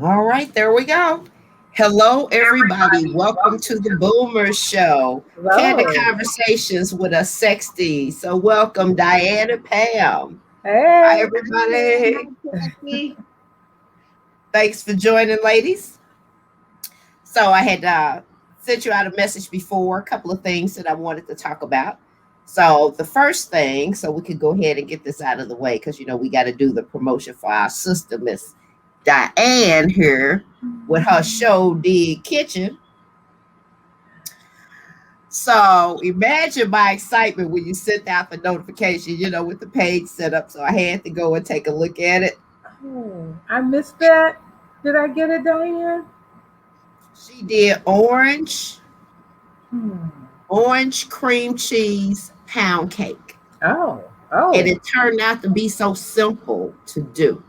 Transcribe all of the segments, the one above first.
All right, there we go. Hello, everybody. Welcome to the boomrz show. Candid Hello. conversations with us sexties. So, welcome, Diane and Pam. Hi, Hey. everybody. Hi, Jackie. Thanks for joining, ladies. So, I had sent you out a message before, a couple of things that I wanted to talk about. So, the first thing, so we could go ahead and get this out of the way, because we got to do the promotion for our sister, Miss Diane, here with her show, Dig Kitchen. So, imagine my excitement when you sent out the notification, with the page set up. So, I had to go and take a look at it. Oh, I missed that. Did I get it, Diane? She did Hmm. orange cream cheese pound cake. Oh. And Oh. it turned out to be so simple to do.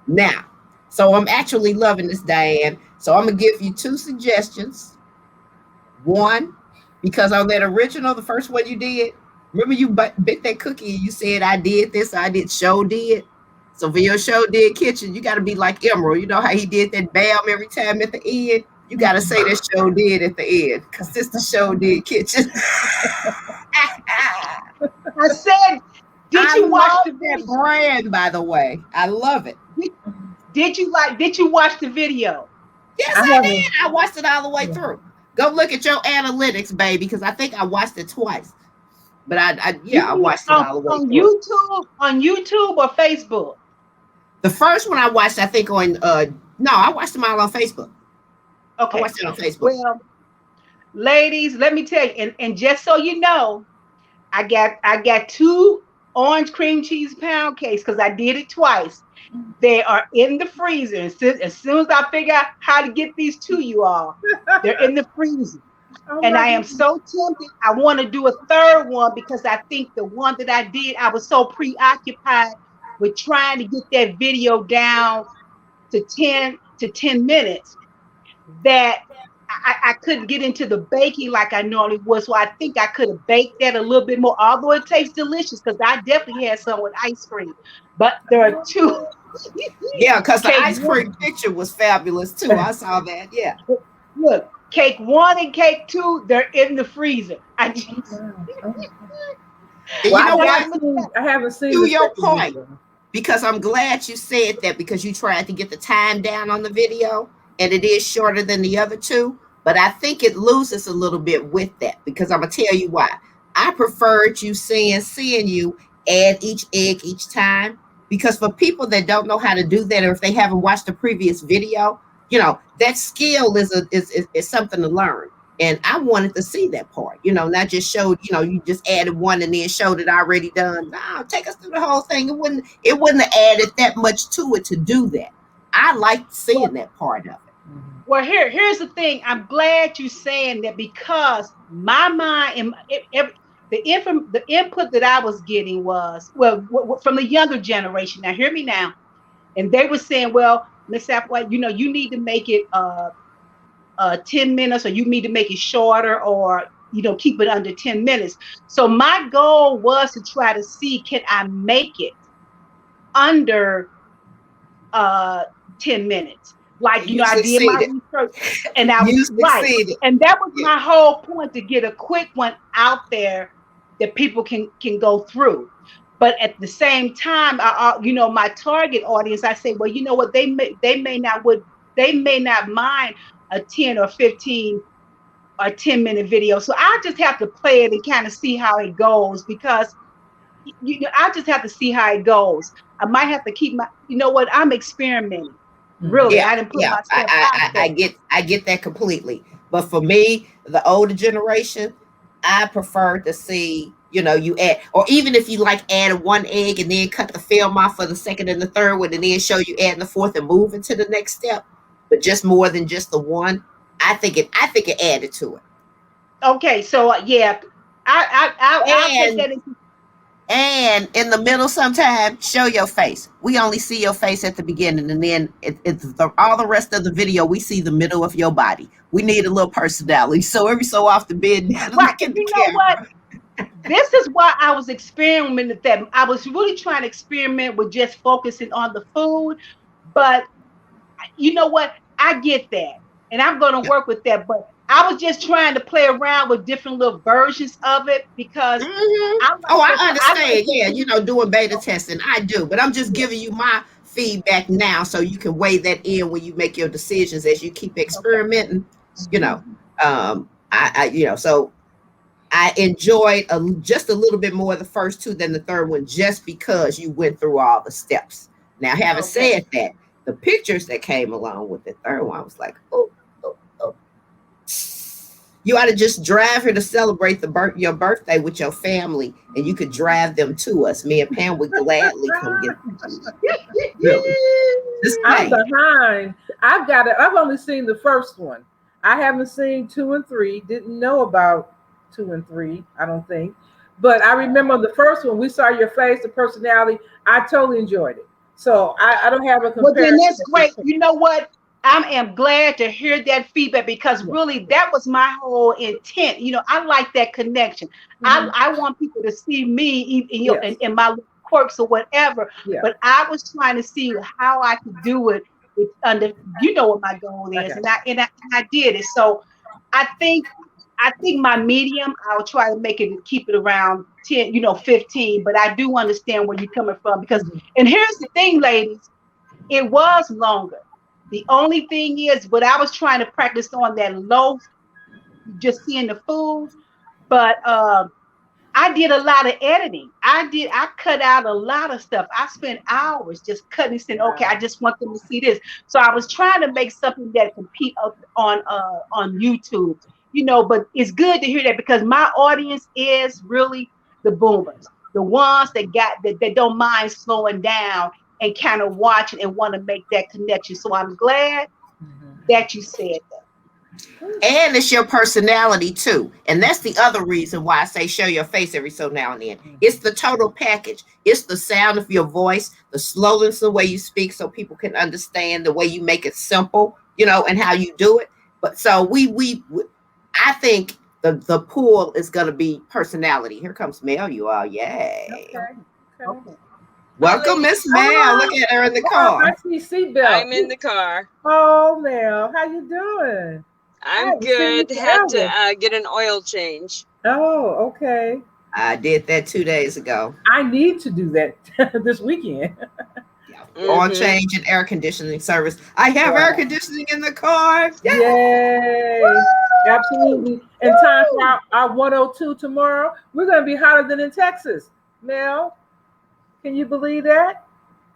Now, so I'm actually loving this, Diane. So I'm going to give you two suggestions. One, because on that original, the first one you did, remember you bit that cookie and you said, I did this, I did, show did. So for your show did kitchen, you got to be like Emerald. You know how he did that bam every time at the end? You got to say that show did at the end because this the show did kitchen. I said, did I you watch love the that video? brand, by the way. I love it. Did, did you watch the video? Yes, I I haven't. did. I watched it all the way Yeah. through. Go look at your analytics, baby, because I think I watched it twice. But You I mean watched it all the way on through. YouTube or Facebook? The first one I watched, I think on no, I watched them all on Facebook. I Okay. watched it on Facebook. Well, ladies, let me tell you, and just so you know, I got two orange cream cheese pound cakes because I did it twice. They are in the freezer. As soon as I figure out how to get these to you all, they're in the freezer. Oh And my I am goodness. so tempted. I want to do a third one because I think the one that I did, I was so preoccupied with trying to get that video down to 10 minutes that I couldn't get into the baking like I normally would. So I think I could have baked that a little bit more, although it tastes delicious because I definitely had some with ice cream. But there are two Oh, Yeah, because the cake ice one. cream picture was fabulous too. I saw that. Yeah. Look, cake one and cake two, they're in the freezer. oh, wow. Oh. And Well, you I know what? I haven't seen To the your second point, video. because I'm glad you said that because you tried to get the time down on the video and it is shorter than the other two. But I think it loses a little bit with that because I'm gonna tell you why. I preferred you seeing you add each egg each time because for people that don't know how to do that or if they haven't watched the previous video, that skill is something to learn. And I wanted to see that part, not just showed, you just added one and then showed it already done. No, take us through the whole thing. It wouldn't have added that much to it to do that. I liked seeing well, that part of it. Mhm. well, here's the thing. I'm glad you're saying that because my mind and the input that I was getting was from the younger generation. Now, hear me now, and they were saying, "Well, Miss Applewhite, you need to make it 10 minutes, or you need to make it shorter, or keep it under 10 minutes." So my goal was to try to see can I make it under uh 10 minutes. Like, You I did my succeeded. research and I was You right. succeeded. And that was Yeah. my whole point, to get a quick one out there that people can go through. But at the same time, my target audience, I say, well, you know what, they may not mind a 10 or 15 or 10-minute video. So I just have to play it and kind of see how it goes, because I just have to see how it goes. I might have to keep what, I'm experimenting. Mhm. Really, Yeah, I didn't put yeah. myself out I there. get that completely. But for me, the older generation, I prefer to see, you add, or even if you like add one egg and then cut the film off for the second and the third one, and then show you adding the fourth and moving to the next step, but just more than just the one. I think it added to it. Okay, so yeah, I'll take And that into. And in the middle, sometime, show your face. We only see your face at the beginning, and then all the rest of the video, we see the middle of your body. We need a little personality. So every so often, bend down and Right. look at the You know what? camera. This is why I was experimenting with that. I was really trying to experiment with just focusing on the food, but you know what? I get that. And I'm going to work with that. But I was just trying to play around with different little versions of it because I like Oh, that. I I like understand. Yeah, that. doing beta Okay. testing. I do, but I'm just Yeah. giving you my feedback now so you can weigh that in when you make your decisions as you keep Okay. experimenting. You know, Mhm. so I enjoyed just a little bit more of the first two than the third one, just because you went through all the steps. Now, having Okay. said that, the pictures that came along with the third one, I was like, oh, oh, oh. You ought to just drive here to celebrate your birthday with your family, and you could drive them to us. Me and Pam would gladly come get them. Really, just I'm saying. behind. I've got it. I've only seen the first one. I haven't seen 2 and 3. Didn't know about 2 and 3. I don't think. But I remember the first one. We saw your face, the personality. I totally enjoyed it. So I don't have a Well, then comparison that's at this great. point. You know what? I am glad to hear that feedback because Yeah. really that was my whole intent. I like that connection. Mhm. I want people to see me Yes. in my little quirks or whatever. Yeah. But I was trying to see how I could do it with under what my goal I is, got and I did it. So I think my medium, I'll try to make it keep it around 10, 15. But I do understand where you're coming from because, you. and here's the thing, ladies, it was longer. The only thing is, what I was trying to practice on that low, just seeing the food, but I did a lot of editing. I cut out a lot of stuff. I spent hours just cutting, saying, okay, I Wow. just want them to see this. So I was trying to make something that compete on YouTube, but it's good to hear that because my audience is really the boomers, the ones that don't mind slowing down and kind of watching and want to make that connection. So I'm glad Mhm. that you said And it's your personality too. And that's the other reason why I say show your face every so now and then. It's Mhm. the total package. It's the sound of your voice, the slowness, the way you speak so people can understand, the way you make it simple, and how you do it. But so I think the pool is going to be personality. Here comes Mel, you all. Yay. Okay. that. Okay. Okay. Hi, Welcome, Miss ladies. Mel. Look Oh, at her in the wow, I car. see seatbelt. I'm in the car. Oh, Mel, how you doing? I I'm haven't seen you good. Had to forever. get an oil change. Oh, okay. I did that 2 days ago. I need to do that this weekend. Yeah. Oil Mm-hmm. change and air conditioning service. I have air Wow. conditioning in the car. Yay. Absolutely. In time for our 102 tomorrow. We're going to be hotter than in Texas. Mel, can you believe that?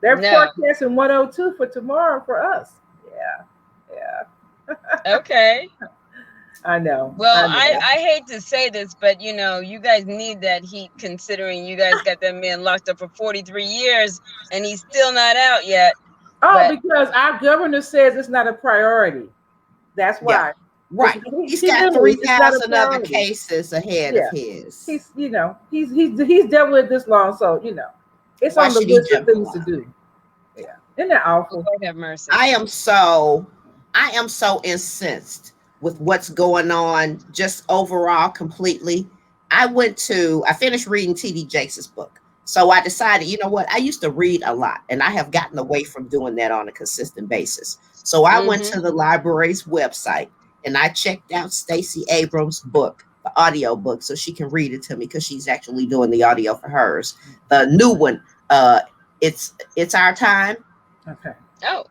They're No. forecasting 102 for tomorrow for us. Yeah. Yeah. Okay. I know. Well, I I, know. I hate to say this, but you guys need that heat considering you guys got that man locked up for 43 years and he's still not out yet. Oh, But because our governor says it's not a priority. That's Yeah, why. It's, right. He's he got literally, it's not a 3,000 other priority. cases ahead of Yeah. his. He's dealt with this long, so it's Why on the should he list of jump the things to line? do. Yeah. Isn't that awful? Lord have mercy. I am so incensed with what's going on just overall completely. I finished reading TD Jakes' book. So I decided, you know what? I used to read a lot and I have gotten away from doing that on a consistent basis. So I went Mm-hmm. to the library's website and I checked out Stacey Abrams' book, the audio book, so she can read it to me because she's actually doing the audio for hers. The new one, it's Our Time. Okay. Oh.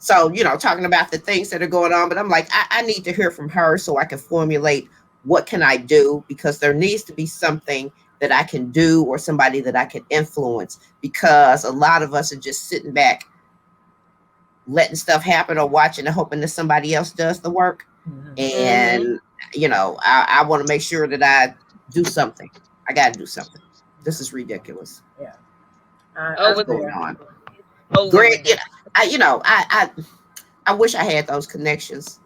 So, talking about the things that are going on, but I'm like, I need to hear from her so I can formulate what can I do, because there needs to be something that I can do or somebody that I can influence, because a lot of us are just sitting back, letting stuff happen or watching and hoping that somebody else does the work. Mhm. And, I want to make sure that I do something. I got to do something. This is ridiculous. Yeah. What's I'm going there. on? Totally Greg, ridiculous. I wish I had those connections,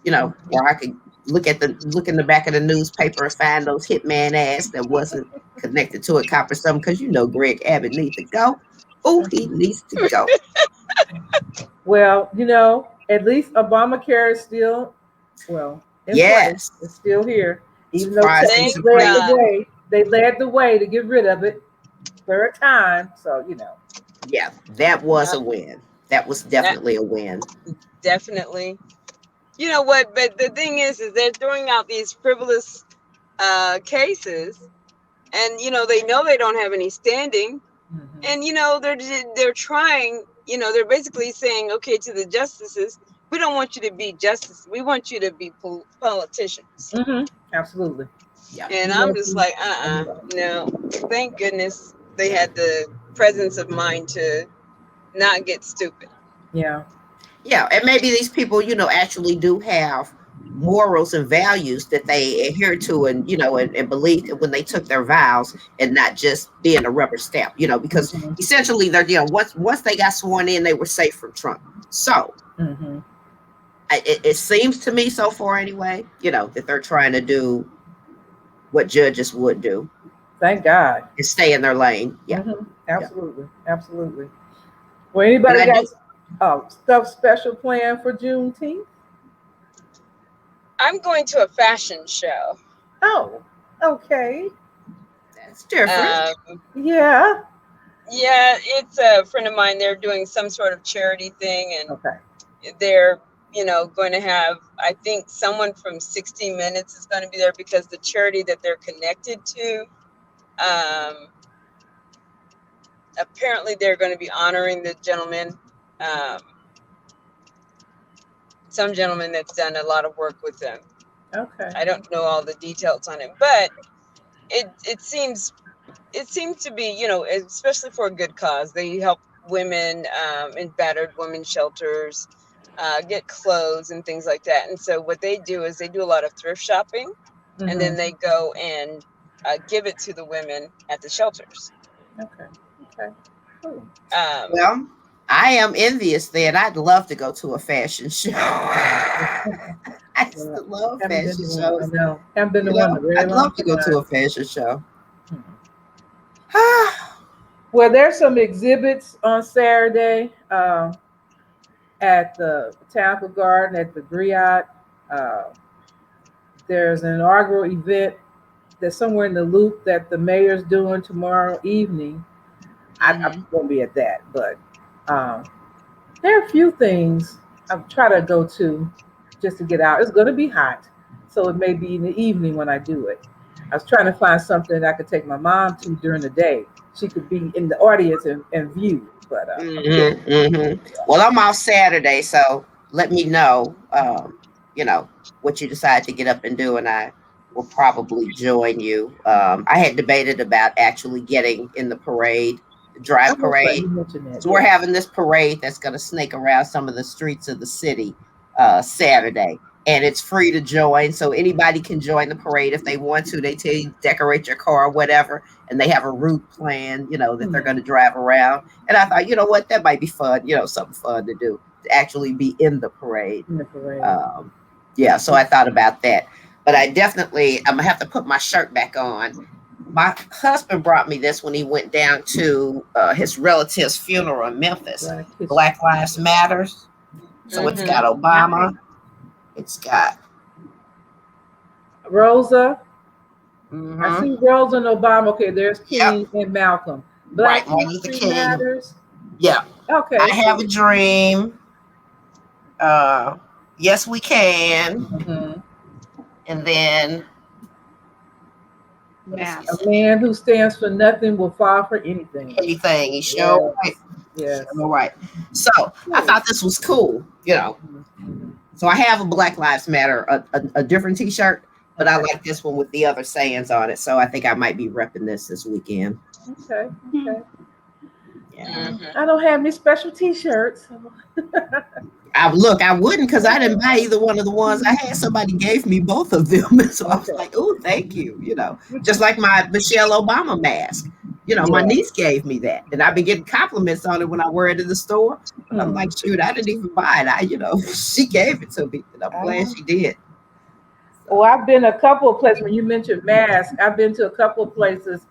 where I could look in the back of the newspaper and find those hitman ass that wasn't connected to a cop or something. Because Greg Abbott needs to go. Oh, he needs to go. Well, at least Obamacare is still, in place. Yes. It's still here. Even though Surprise, Texas Thank led God. the way. They led the way to get rid of it for a time. So, Yeah, that was a win. That was definitely a win. Definitely. You know what? But the thing is they're throwing out these frivolous cases, and they know they don't have any standing, and they're trying. They're basically saying, okay, to the justices, we don't want you to be justices. We want you to be politicians. Absolutely. Yeah. And I'm just like, no. Thank goodness they had the presence of mind to not get stupid. Yeah. Yeah, and maybe these people, actually do have morals and values that they adhere to, and and believe that when they took their vows, and not just being a rubber stamp, because essentially they're, once they got sworn in, they were safe from Trump. So it seems to me so far anyway, that they're trying to do what judges would do. Thank God. And stay in their lane. Yeah. Absolutely. Yeah. Absolutely. Well, anybody got stuff special planned for Juneteenth? I'm going to a fashion show. Oh, okay. That's different. Yeah. Yeah, it's a friend of mine. They're doing some sort of charity thing, and they're going to have, I think, someone from 60 Minutes is going to be there, because the charity that they're connected to, apparently they're going to be honoring the gentleman, some gentleman that's done a lot of work with them. Okay. I don't know all the details on it, but it seems to be, especially for a good cause. They help women in battered women's shelters get clothes and things like that. And so what they do is they do a lot of thrift shopping, and then they go and give it to the women at the shelters. Okay. Cool. Well, I am envious then. I'd love to go to a fashion show. I just love fashion shows. No, haven't been to one. I'd love to go to a fashion show. Well, there's some exhibits on Saturday at the Botanical Garden at the Griot. There's an inaugural event that's somewhere in the Loop that the mayor's doing tomorrow evening. I won't be at that, but there are a few things I'll try to go to just to get out. It's going to be hot, so it may be in the evening when I do it. I was trying to find something I could take my mom to during the day. She could be in the audience and view. But Well, I'm off Saturday, so let me know, what you decide to get up and do, and I will probably join you. I had debated about actually getting in the parade, the drive parade. So we're having this parade that's going to snake around some of the streets of the city Saturday. And it's free to join, so anybody can join the parade if they want to. They tell you decorate your car or whatever, and they have a route plan, that they're going to drive around. And I thought, you know what, that might be fun, something fun to do, to actually be in the parade. So I thought about that. But I'm gonna have to put my shirt back on. My husband brought me this when he went down to his relative's funeral in Memphis. Black Lives Matters. So it's got Obama. It's got Rosa. I see Rosa and Obama. Okay, there's King and Malcolm. Black Lives Matters. Yeah. Okay. I have a dream. Yes, we can. And then a man who stands for nothing will fall for anything. Anything. He showed right. Yeah. All right. So I thought this was cool, So I have a Black Lives Matter, a different T-shirt, but I like this one with the other sayings on it. So I think I might be repping this weekend. Okay. Yeah. I don't have any special T-shirts. I wouldn't, because I didn't buy either one of the ones I had. Somebody gave me both of them. So I was like, oh, thank you. Just like my Michelle Obama mask. My niece gave me that. And I've been getting compliments on it when I wear it in the store. But I'm like, shoot, I didn't even buy it. She gave it to me. And I'm glad she did. Well, I've been a couple of places. When you mentioned masks, I've been to a couple of places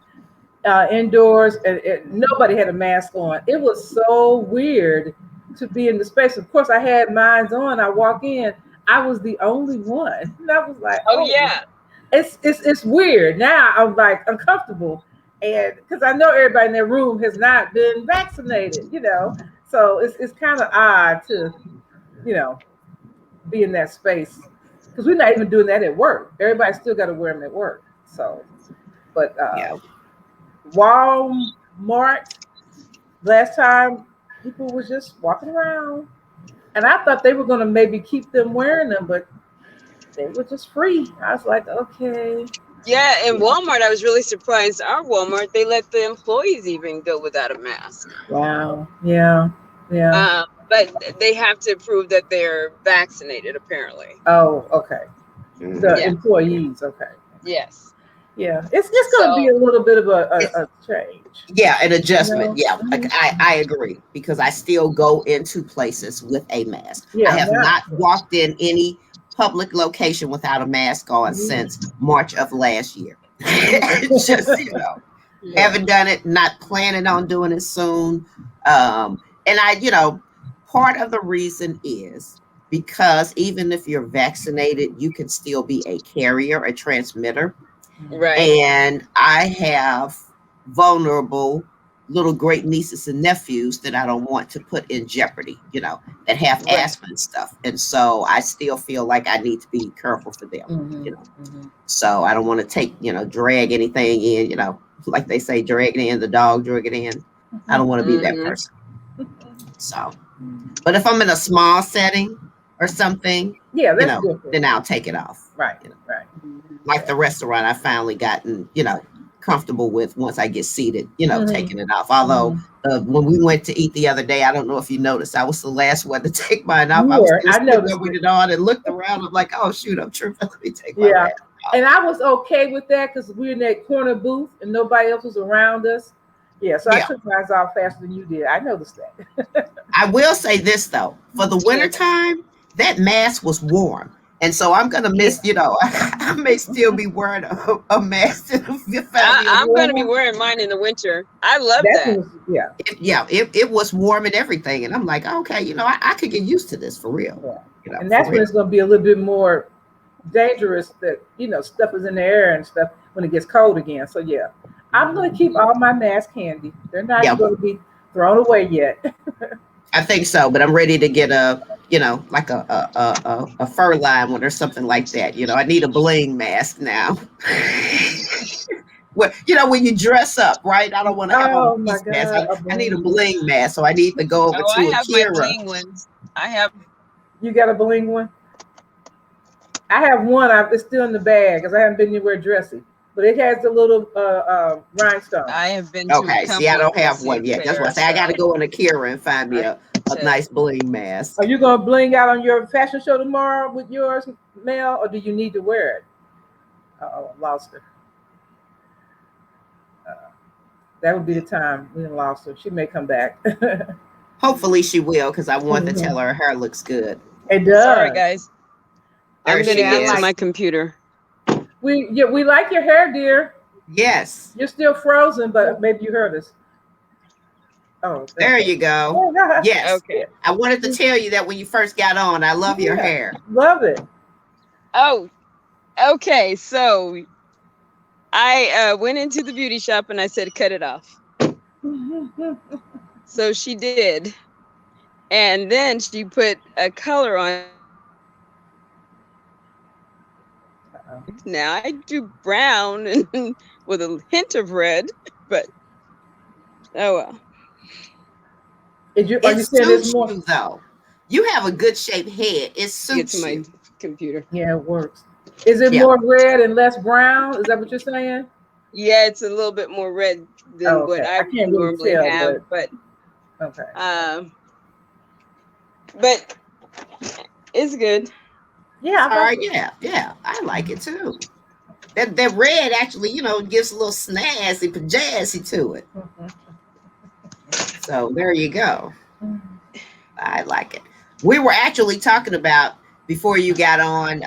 indoors, and nobody had a mask on. It was so weird to be in the space. Of course, I had mine on. I walk in, I was the only one. And I was like, oh yeah. It's weird. Now I'm like uncomfortable. And because I know everybody in their room has not been vaccinated, So it's kind of odd to, you know, be in that space because we're not even doing that at work. Everybody still got to wear them at work. So, but Yeah. Walmart last time people was just walking around, and I thought they were going to maybe keep them wearing them, but they were just free. I was like, okay. Yeah, in Walmart, I was really surprised. Our Walmart, they let the employees even go without a mask. Wow. Yeah. Yeah. But they have to prove that they're vaccinated, apparently. Oh, okay. The Yeah. employees, okay. Yes. Yeah, it's going to be a little bit of a change. Yeah, an adjustment. You know? Yeah, I agree because I still go into places with a mask. Yeah, I have not walked in any public location without a mask on since March of last year. Just, haven't done it, not planning on doing it soon. And I, part of the reason is because even if you're vaccinated, you can still be a carrier, a transmitter. Right. And I have vulnerable little great nieces and nephews that I don't want to put in jeopardy, that have asthma and stuff. And so I still feel like I need to be careful for them, So I don't want to drag anything in, like they say, drag it in, the dog drag it in. I don't want to be that person. So, but if I'm in a small setting or something, then I'll take it off. Right, right. Like the restaurant, I finally gotten, comfortable with once I get seated, taking it off. Although when we went to eat the other day, I don't know if you noticed, I was the last one to take mine off. I noticed with it on and looked around. I'm like, oh shoot, I'm tripping. Let me take my mask off. And I was okay with that because we're in that corner booth and nobody else was around us. Yeah, so I took mine off faster than you did. I noticed that. I will say this though, for the wintertime, that mask was warm. And so I'm going to miss, I may still be wearing a mask. I'm going to be wearing mine in the winter. I love that. It was warm and everything. And I'm like, okay, I could get used to this for real. Yeah. And that's when it's going to be a little bit more dangerous that, stuff is in the air and stuff when it gets cold again. So, yeah, I'm going to keep all my masks handy. They're not going to be thrown away yet. I think so, but I'm ready to get like a fur line one or something like that. I need a bling mask now. Well, when you dress up, right? I don't want to have a mask. I need a bling mask, so I need to go over to I have Akira. My bling ones. I have. You got a bling one? I have one. It's still in the bag because I haven't been anywhere dressy. But it has a little rhinestone. I have been. Okay, see, I don't have one yet. That's why I say I got to go in Akira and find me a nice bling mask. Are you going to bling out on your fashion show tomorrow with yours, Mel, or do you need to wear it? Oh, lost her. That would be the time we lost her. She may come back. Hopefully she will, because I want to tell her hair looks good. It does. Sorry, guys. I'm going to get to my computer. We like your hair, dear. Yes. You're still frozen, but maybe you heard us. Oh, there you go. Yes. Okay. I wanted to tell you that when you first got on. I love your hair. Love it. Oh, okay. So I went into the beauty shop and I said, cut it off. So she did. And then she put a color on. Now I do brown and with a hint of red, but oh well. Are you saying it's more though? You have a good shaped head. It suits you. Get to my computer. Yeah, it works. Is it more red and less brown? Is that what you're saying? Yeah, it's a little bit more red than what I normally have, but okay. But it's good. Yeah. Yeah. I like it too. That red actually, gives a little snazzy, pajazzy to it. So there you go. I like it. We were actually talking about before you got on.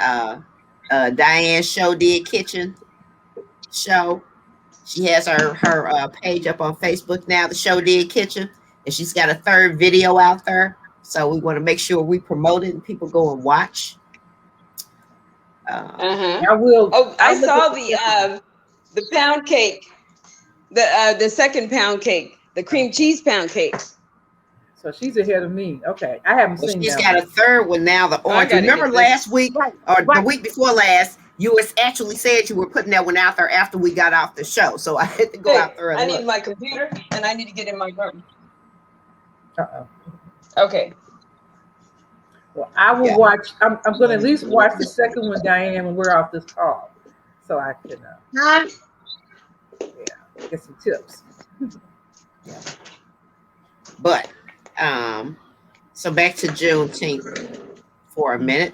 Diane's show did kitchen show. She has her page up on Facebook now. The show did kitchen, and she's got a third video out there. So we want to make sure we promote it and people go and watch. I will. Oh, I saw the pound cake, the second pound cake, the cream cheese pound cake. So she's ahead of me. Okay, I haven't Well, seen she's that got one. a third one now, the orange. gotta Remember get this. last week Right, or the right. week before last, you was actually said you were putting that one out there after we got off the show. So I had to go Hey, out there and I look. need my computer and I need to get in my room. Uh-oh. Okay. Well, I will Yeah. watch. I'm going to at least watch the second one, Diane, when we're off this call, so I can Huh? get some tips. But so back to Juneteenth for a minute.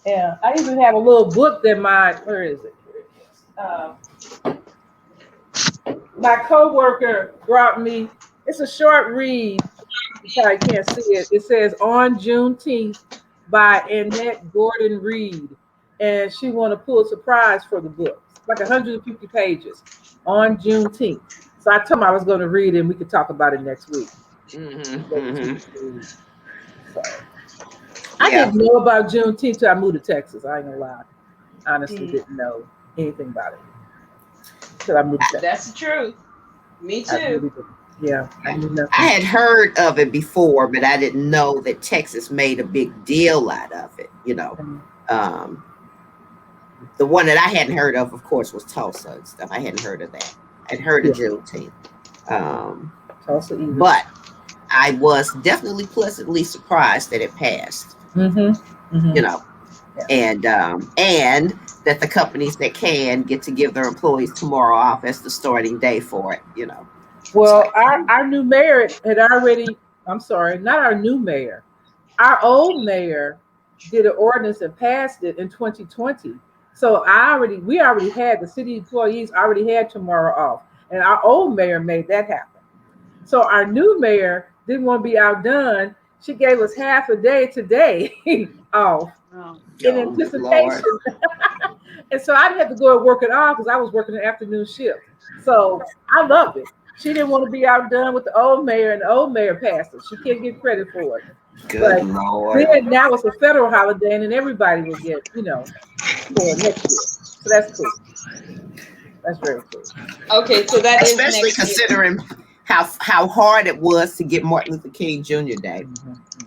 Yeah, I even have a little book that where is it? My coworker brought me. It's a short read. You probably can't see it. It says "On Juneteenth" by Annette Gordon Reed, and she won a Pulitzer Prize for the book. It's like 150 pages on Juneteenth. So I told him I was going to read it, and we could talk about it next week. So, I didn't know about Juneteenth till I moved to Texas. I ain't gonna lie. Honestly, didn't know anything about it till I moved to Texas. That's the truth. Me I really too. didn't. Yeah, I knew nothing. I had heard of it before, but I didn't know that Texas made a big deal out of it. You know, the one that I hadn't heard of course, was Tulsa and stuff. I hadn't heard of that. I'd heard of Juneteenth. Tulsa, either. But I was definitely pleasantly surprised that it passed. You know, and that the companies that can get to give their employees tomorrow off as the starting day for it. You know. Well, our new mayor had already. I'm sorry, not our new mayor. Our old mayor did an ordinance and passed it in 2020. So we already had the city employees already had tomorrow off, and our old mayor made that happen. So our new mayor didn't want to be outdone. She gave us half a day today off in anticipation. And so I didn't have to go and work it off because I was working an afternoon shift. So I loved it. She didn't want to be outdone with the old mayor, and the old mayor passed it. She can't get credit for it. Good Lord. Then now it's a federal holiday, and then everybody will get, for next year. So that's cool. That's very cool. Okay, so that especially is next considering how hard it was to get Martin Luther King Jr. Day,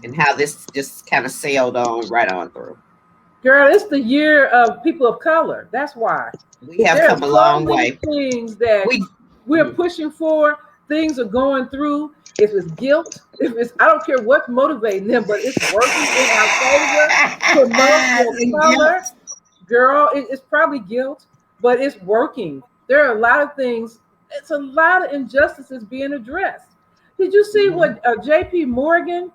and how this just kind of sailed on right on through. Girl, it's the year of people of color. That's why we have come a long way. Things that we're pushing for, things are going through. If it's guilt, I don't care what's motivating them, but it's working in our favor. Promote color, girl. It's probably guilt, but it's working. There are a lot of things. It's a lot of injustices being addressed. Did you see what J.P. Morgan?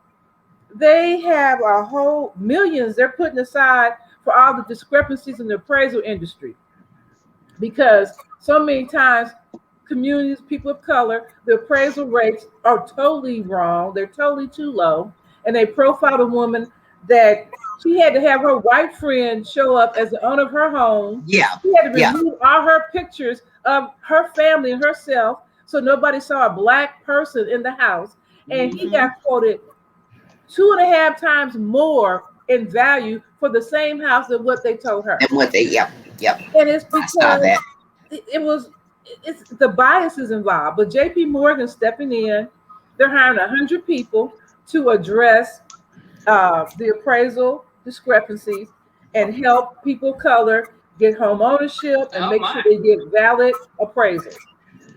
They have a whole millions they're putting aside for all the discrepancies in the appraisal industry, because so many times communities, people of color, the appraisal rates are totally wrong. They're totally too low. And they profiled a woman that she had to have her white friend show up as the owner of her home. Yeah. She had to remove all her pictures of her family and herself, so nobody saw a black person in the house. And he got quoted 2.5 times more in value for the same house than what they told her. And what they, And it's because it's the biases involved. But J.P. Morgan stepping in, they're hiring 100 people to address the appraisal discrepancies and help people of color get home ownership and make sure they get valid appraisals.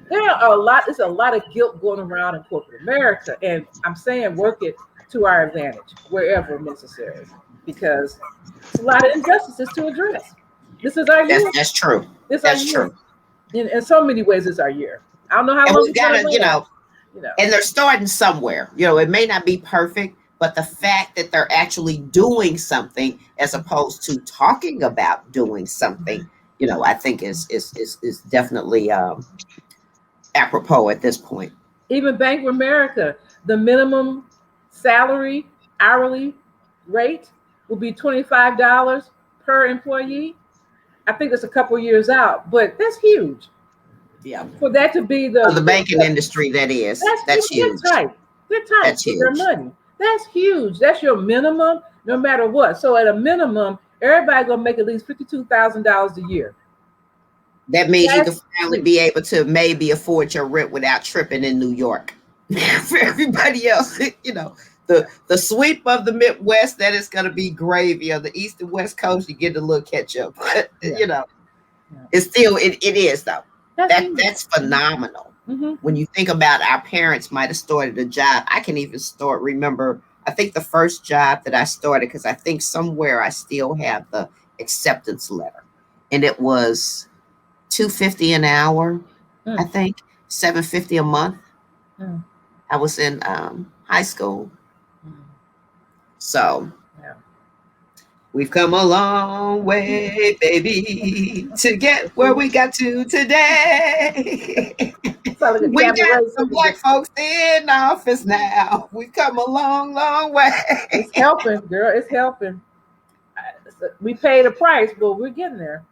There's a lot of guilt going around in corporate America, and I'm saying work it to our advantage wherever necessary, because it's a lot of injustices to address. This is our year. That's true. That's true. In so many ways, it's our year. I don't know how long we've got to, and they're starting somewhere. It may not be perfect, but the fact that they're actually doing something as opposed to talking about doing something, I think is definitely apropos at this point. Even Bank of America, the minimum salary hourly rate will be $25 per employee. I think it's a couple years out, but that's huge. Yeah. For that to be the banking industry, that is. That's huge. They're tight. That's huge. Their money. That's huge. That's your minimum, no matter what. So at a minimum, everybody's gonna make at least $52,000 a year. That means you can finally be able to maybe afford your rent without tripping in New York. For everybody else, you know, the sweep of the Midwest, that is going to be gravy. On the East and West Coast, you get a little ketchup. But, Yeah. you know, Yeah. it's still, it is though. That's easy. phenomenal. Mm-hmm. When you think about our parents might have started a job. I can even remember, I think the first job that I started, because I think somewhere I still have the acceptance letter, and it was $2.50 an hour. I think $7.50 a month. Mm. I was in high school. So Yeah. we've come a long way, baby, to get where we got to today. We got some black folks in office now. We've come a long, long way. It's helping, girl. It's helping. We paid a price, but we're getting there.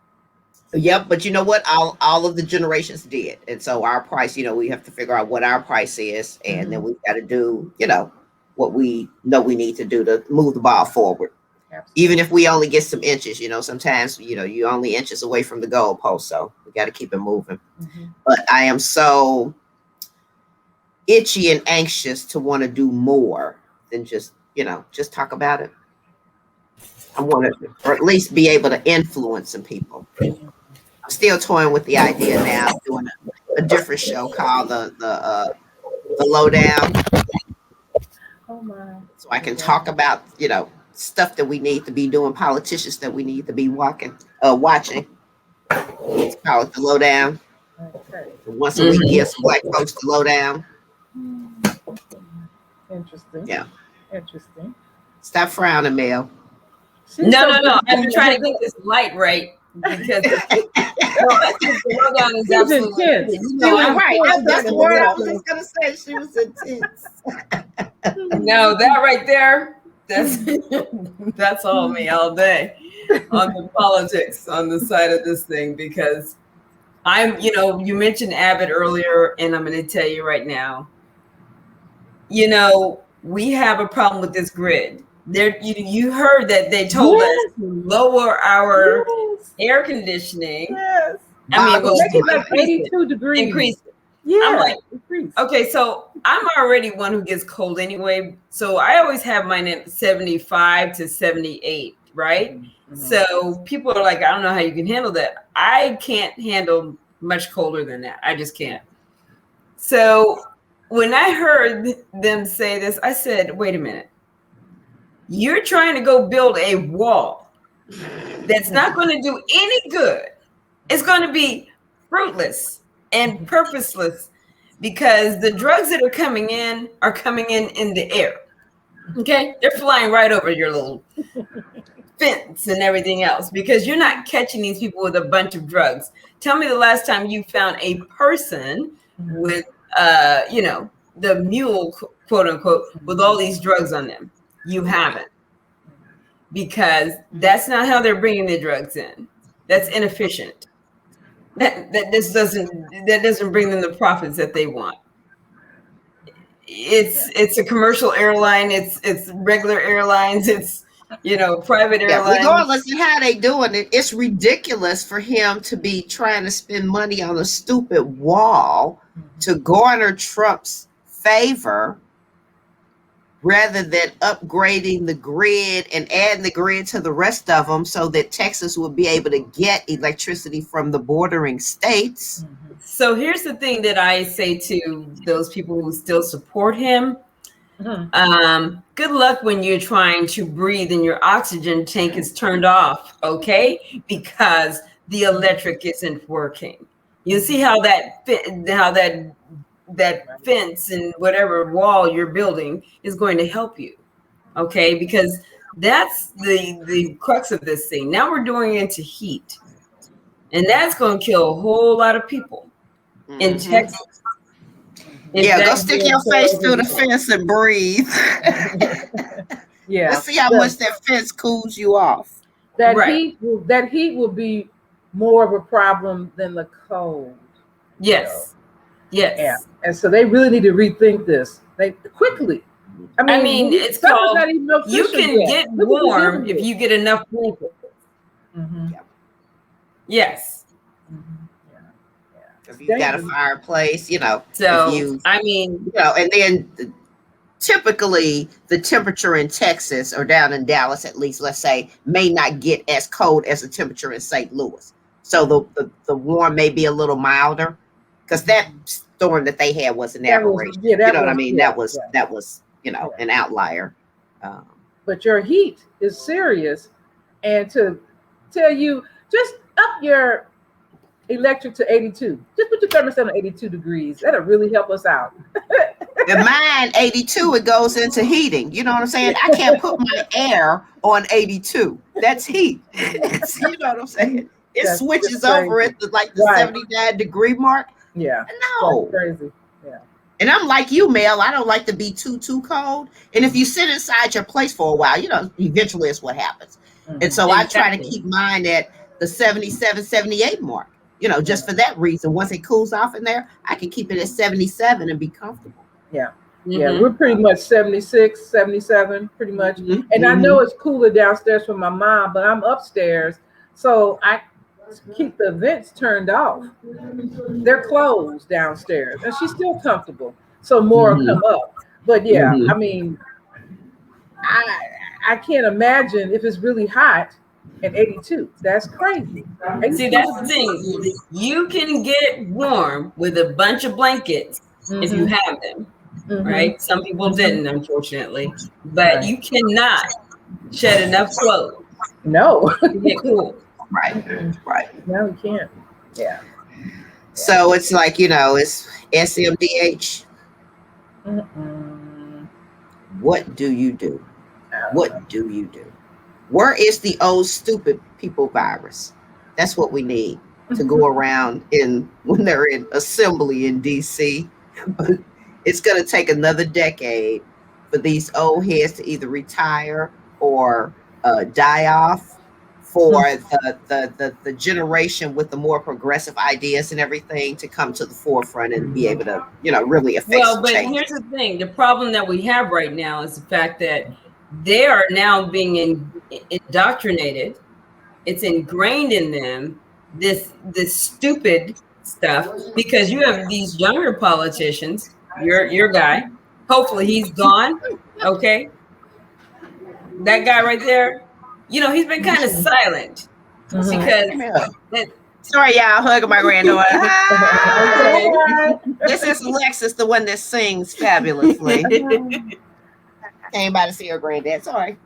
Yep, but you know what? All of the generations did, and so our price. You know, we have to figure out what our price is, and then we've got to do, you know, what we know we need to do to move the ball forward. Absolutely. Even if we only get some inches, you know, sometimes, you know, you only inches away from the goalpost, so we got to keep it moving. But I am so itchy and anxious to want to do more than just, you know, just talk about it. I want to, or at least be able to influence some people. I'm still toying with the idea now of doing a different show called the Lowdown. Oh my! So I can talk about, you know, stuff that we need to be doing, politicians that we need to be watching. Let's call it the Lowdown. Okay. Once a week, give some black folks the Lowdown. Interesting. Yeah. Interesting. Stop frowning, Mel. No. I'm trying to get this light right because the Lowdown is absolutely intense. You know, I'm right. That's the word I was just gonna say. She was intense. No, that right there, that's all me all day on the politics on the side of this thing, because you know, you mentioned Abbott earlier, and I'm going to tell you right now, you know, we have a problem with this grid. There, you heard that they told us to lower our air conditioning. Yes. I mean, well, make it like 82 degrees. Increase it. Yeah. I'm like, okay, so I'm already one who gets cold anyway. So I always have mine at 75 to 78, right? So people are like, I don't know how you can handle that. I can't handle much colder than that. I just can't. So when I heard them say this, I said, wait a minute. You're trying to go build a wall that's not going to do any good. It's going to be fruitless and purposeless, because the drugs that are coming in the air. Okay, they're flying right over your little fence and everything else, because you're not catching these people with a bunch of drugs. Tell me the last time you found a person with you know, the mule, quote unquote, with all these drugs on them. You haven't, because that's not how they're bringing the drugs in. That's inefficient. That doesn't bring them the profits that they want. It's a commercial airline. It's regular airlines. It's, you know, private airlines. Regardless of how they doing it, it's ridiculous for him to be trying to spend money on a stupid wall to garner Trump's favor, rather than upgrading the grid and adding the grid to the rest of them, so that Texas will be able to get electricity from the bordering states. So here's the thing that I say to those people who still support him. Good luck when you're trying to breathe and your oxygen tank is turned off, okay? Because the electric isn't working. You see how that fence and whatever wall you're building is going to help you, okay? Because that's the crux of this thing. Now we're doing it into heat, and that's going to kill a whole lot of people in Texas. Yeah, go stick your face through the fence and breathe. Yeah, let's see how much that fence cools you off. That heat will be more of a problem than the cold. Yes. So. Yes. Yeah. And so they really need to rethink this. They quickly. I mean it's called, you can get warm if you get enough blankets. Yes. If you got a dangerous. fireplace, if So, you, I mean, and then typically the temperature in Texas or down in Dallas, at least, let's say, may not get as cold as the temperature in St. Louis. So the warm may be a little milder, because that storm that they had was an aberration. You know what I mean? That was an outlier. But your heat is serious, and to tell you, just up your electric to 82. Just put your thermostat on 82 degrees. That'll really help us out. And mine 82, it goes into heating. You know what I'm saying? I can't put my air on 82. That's heat. You know what I'm saying? It switches over at the 79-degree mark. Yeah. No. That's crazy. Yeah. And I'm like you, Mel. I don't like to be too cold. And if you sit inside your place for a while, eventually it's what happens. Mm-hmm. And so I try to keep mine at the 77, 78 mark. Just for that reason. Once it cools off in there, I can keep it at 77 and be comfortable. Yeah. Mm-hmm. Yeah, we're pretty much 76, 77, pretty much. Mm-hmm. And I know it's cooler downstairs for my mom, but I'm upstairs. So I keep the vents turned off. They're closed downstairs, and she's still comfortable. So more come up. But yeah, I mean, I can't imagine if it's really hot at 82. That's crazy. See, that's the thing. You can get warm with a bunch of blankets if you have them, right? Some people didn't, unfortunately. But you cannot shed enough clothes. No. To get cool. Right. No, you can't. Yeah. So it's like, it's SMDH. What do you do? What do you do? Where is the old stupid people virus? That's what we need to go around when they're in assembly in DC. But it's going to take another decade for these old heads to either retire or die off, for the generation with the more progressive ideas and everything to come to the forefront and be able to, really affect but change. Here's the thing. The problem that we have right now is the fact that they are now being indoctrinated. It's ingrained in them, this stupid stuff, because you have these younger politicians, your guy, hopefully he's gone, okay? That guy right there, he's been kind of silent because sorry, y'all, hugging my granddaughter. This is Alexis, the one that sings fabulously. Came by to see her granddad. Sorry.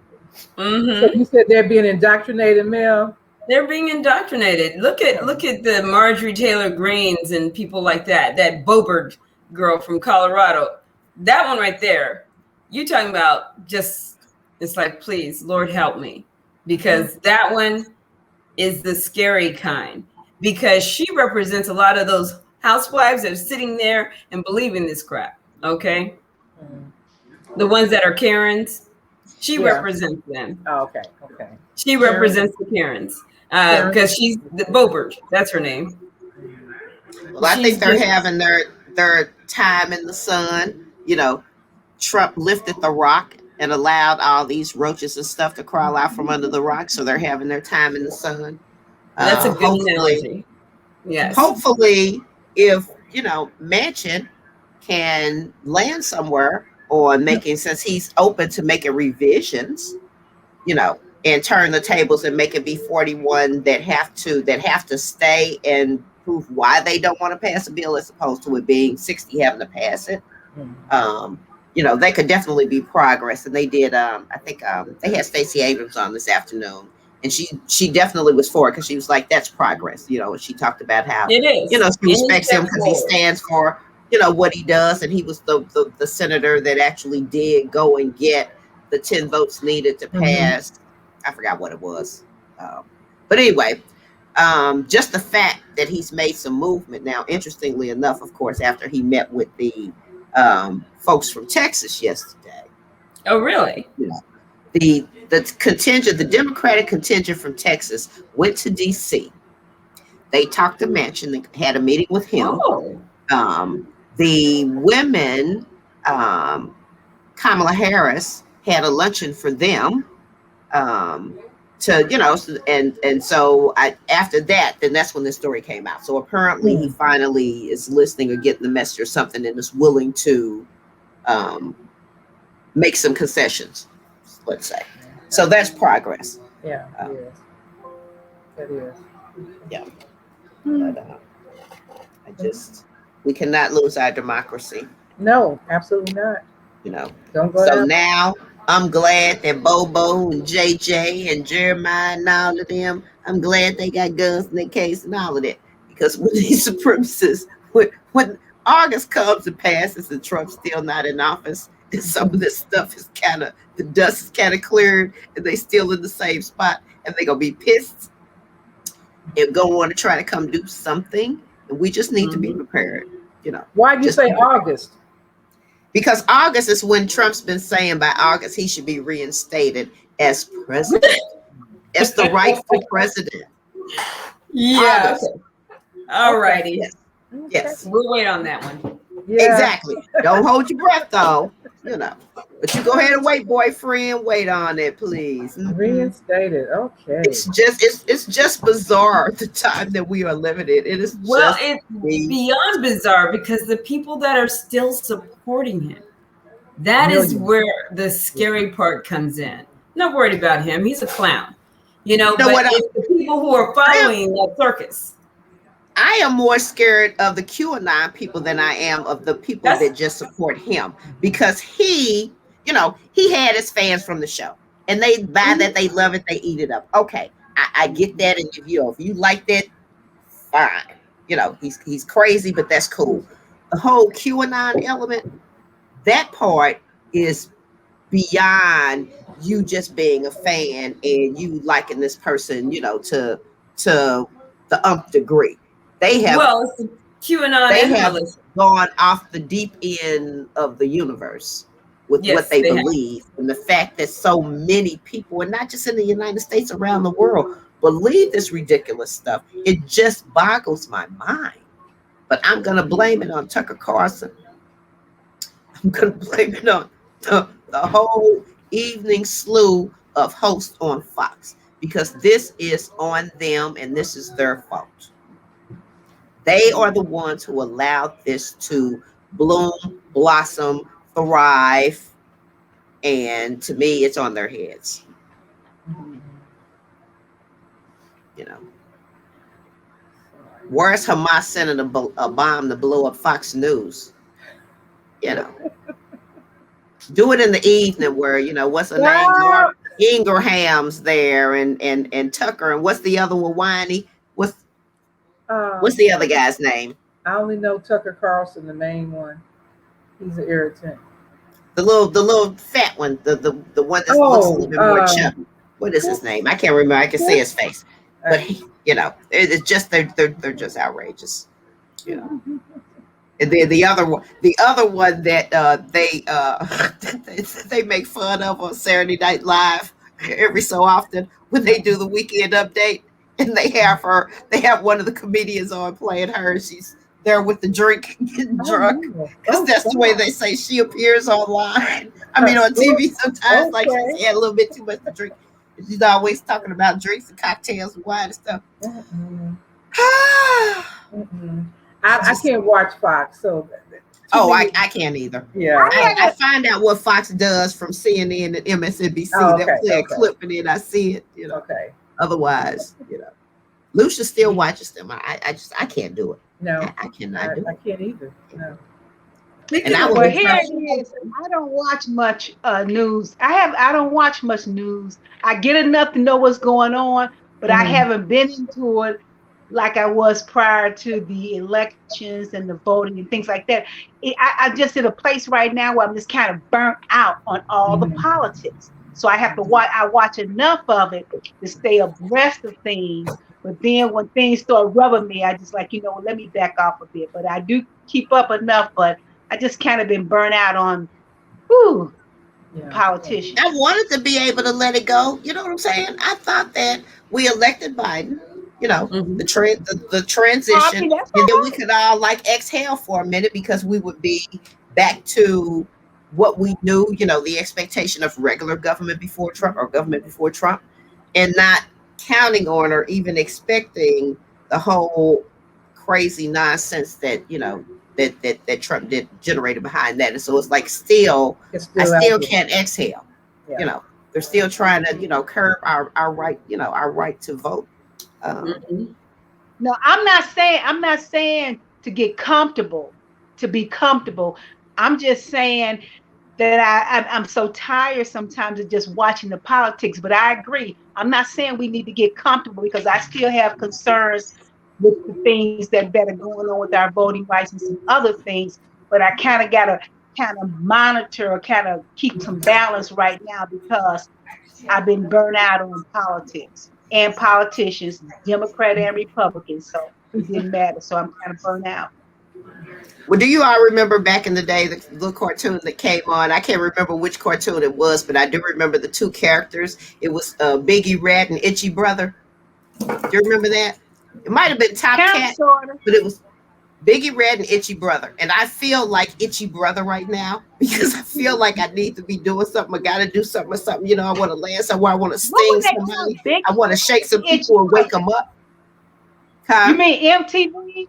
So you said they're being indoctrinated, Mel? They're being indoctrinated. Look at the Marjorie Taylor Greens and people like that. That Bobert girl from Colorado. That one right there. You talking about just, it's like, please, Lord help me. Because that one is the scary kind. Because she represents a lot of those housewives that are sitting there and believing this crap. Okay? The ones that are Karens, she represents them. Oh, okay. She represents the Karens because she's the Bobert. That's her name. Well, I think they're having their time in the sun. Trump lifted the rock and allowed all these roaches and stuff to crawl out from under the rock, so they're having their time in the sun. That's a good analogy. Yes. Hopefully, if Manchin can land somewhere on since he's open to making revisions, and turn the tables and make it be 41 that have to stay and prove why they don't want to pass a bill, as opposed to it being 60 having to pass it. They could definitely be progress. And they did, I think they had Stacey Abrams on this afternoon, and she definitely was for it, because she was like, that's progress. She talked about how it is. She respects him because he stands for what he does, and he was the senator that actually did go and get the 10 votes needed to pass. I forgot what it was, but anyway, just the fact that he's made some movement now. Interestingly enough, of course, after he met with the folks from Texas yesterday. Oh, really? The contingent, the Democratic contingent from Texas, went to DC. They talked to Manchin. They had a meeting with him. The women, Kamala Harris had a luncheon for them. and so after that, then that's when this story came out. So apparently he finally is listening or getting the message or something, and is willing to make some concessions, let's say. So that's progress. Yeah, yes. That is. Yeah. But we cannot lose our democracy. No, absolutely not. Don't go So down. now I'm glad that Bobo and JJ and Jeremiah and all of them, I'm glad they got guns in their case and all of that. Because when these supremacists, when August comes and passes and Trump's still not in office, and some of this stuff is the dust is kind of cleared, and they still in the same spot, and they're going to be pissed and going to want to try to come do something. And we just need to be prepared. Why do you say August? Because August is when Trump's been saying by August he should be reinstated as president. As the rightful president. Yeah. All righty. Yes. We'll wait on that one. Yeah. Exactly. Don't hold your breath though. But you go ahead and wait, boyfriend. Wait on it, please. Reinstated. Okay. It's just bizarre the time that we are living in. It is it's beyond bizarre because the people that are still supporting him. That is where the scary part comes in. Not worried about him. He's a clown. But it's the people who are following that circus. I am more scared of the QAnon people than I am of the people that just support him, because he had his fans from the show, and they buy that, they love it, they eat it up. Okay, I get that, and if you like that, fine. He's crazy, but that's cool. The whole QAnon element, that part is beyond you just being a fan and you liking this person, to the nth degree. They have QAnon. They have gone off the deep end of the universe with what they believe, and the fact that so many people, and not just in the United States, around the world, believe this ridiculous stuff. It just boggles my mind. But I'm gonna blame it on Tucker Carlson. I'm gonna blame it on the whole evening slew of hosts on Fox, because this is on them and this is their fault. They are the ones who allowed this to bloom, blossom, thrive, and to me, it's on their heads. Where's Hamas sending a bomb to blow up Fox News? Do it in the evening where, what's her name? Ingram's there and Tucker, and what's the other one? Whiny? What's the other guy's name? I only know Tucker Carlson, the main one. He's an irritant. The little fat one, the one that looks a little bit more chubby. What is his name? I can't remember. I can see his face, but it's just they're just outrageous. And then the other one that they make fun of on Saturday Night Live every so often when they do the weekend update. And they have one of the comedians on playing her. She's there with the drink, getting drunk. Because that's the way they say she appears online. I mean, on TV sometimes, like she's had a little bit too much to drink. She's always talking about drinks and cocktails and wine and stuff. I can't watch Fox, so. I can't either. Yeah. I find out what Fox does from CNN and MSNBC. They'll play a clip and then I see it. Okay. Otherwise, Lucia still watches them. I can't do it. No, I cannot do it. I can't either. No. And I don't watch much news. I don't watch much news. I get enough to know what's going on, but I haven't been into it like I was prior to the elections and the voting and things like that. I'm just in a place right now where I'm just kind of burnt out on all the politics. So I have to watch. I watch enough of it to stay abreast of things. But then when things start rubbing me, I just let me back off a bit. But I do keep up enough. But I just kind of been burnt out on, politicians. I wanted to be able to let it go. You know what I'm saying? I thought that we elected Biden. The transition, and then we could all exhale for a minute because we would be back to what we knew, the expectation of regular government before Trump or government before Trump. and not counting on or even expecting the whole crazy nonsense that that Trump did generated behind that. And so it's like It's I still out still there. can't exhale. Yeah. You know, they're still trying to curb our right our right to vote. Mhm. No, I'm not saying to get comfortable, to be comfortable. I'm just saying that I'm so tired sometimes of just watching the politics. But I agree. I'm not saying we need to get comfortable because I still have concerns with the things that are going on with our voting rights and some other things. But I kind of gotta kind of monitor or kind of keep some balance right now because I've been burnt out on politics and politicians, Democrat and Republican. So it didn't matter. So I'm kind of burnt out. Well, do you all remember back in the day the little cartoon that came on? I can't remember which cartoon it was, but I do remember the two characters. It was Biggie Red and Itchy Brother. Do you remember that? It might have been Top Kind of, Cat, sort of. but it was Biggie Red and Itchy Brother. And I feel like Itchy Brother right now because I feel like I need to be doing something. I got to do something or something. I want to land somewhere. I want to What sting was that called? somebody. Big I want to shake some Itchy people and wake Brother. them up. You Huh? mean MTV?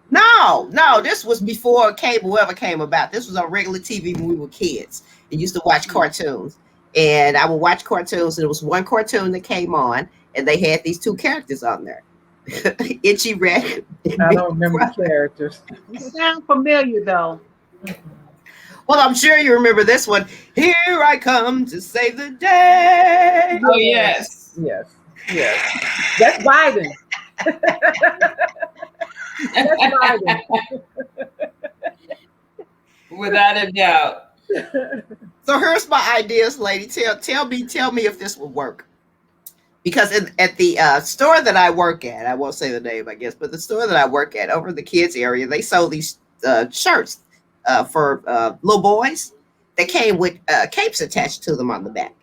No, this was before cable ever came about. This was on regular TV when we were kids and used to watch cartoons. And I would watch cartoons, and there was one cartoon that came on, and they had these two characters on there. Itchy Red and I Big don't remember the Brother. characters. You sound familiar though. Well, I'm sure you remember this one. Here I come to save the day. Oh yes. Yes. Yes. That's Biden. That's Biden. Without a doubt. So here's my ideas, lady. Tell me if this will work. Because at the store that I work at, I won't say the name, I guess, but the store that I work at over in the kids area, they sold these shirts for little boys that came with capes attached to them on the back.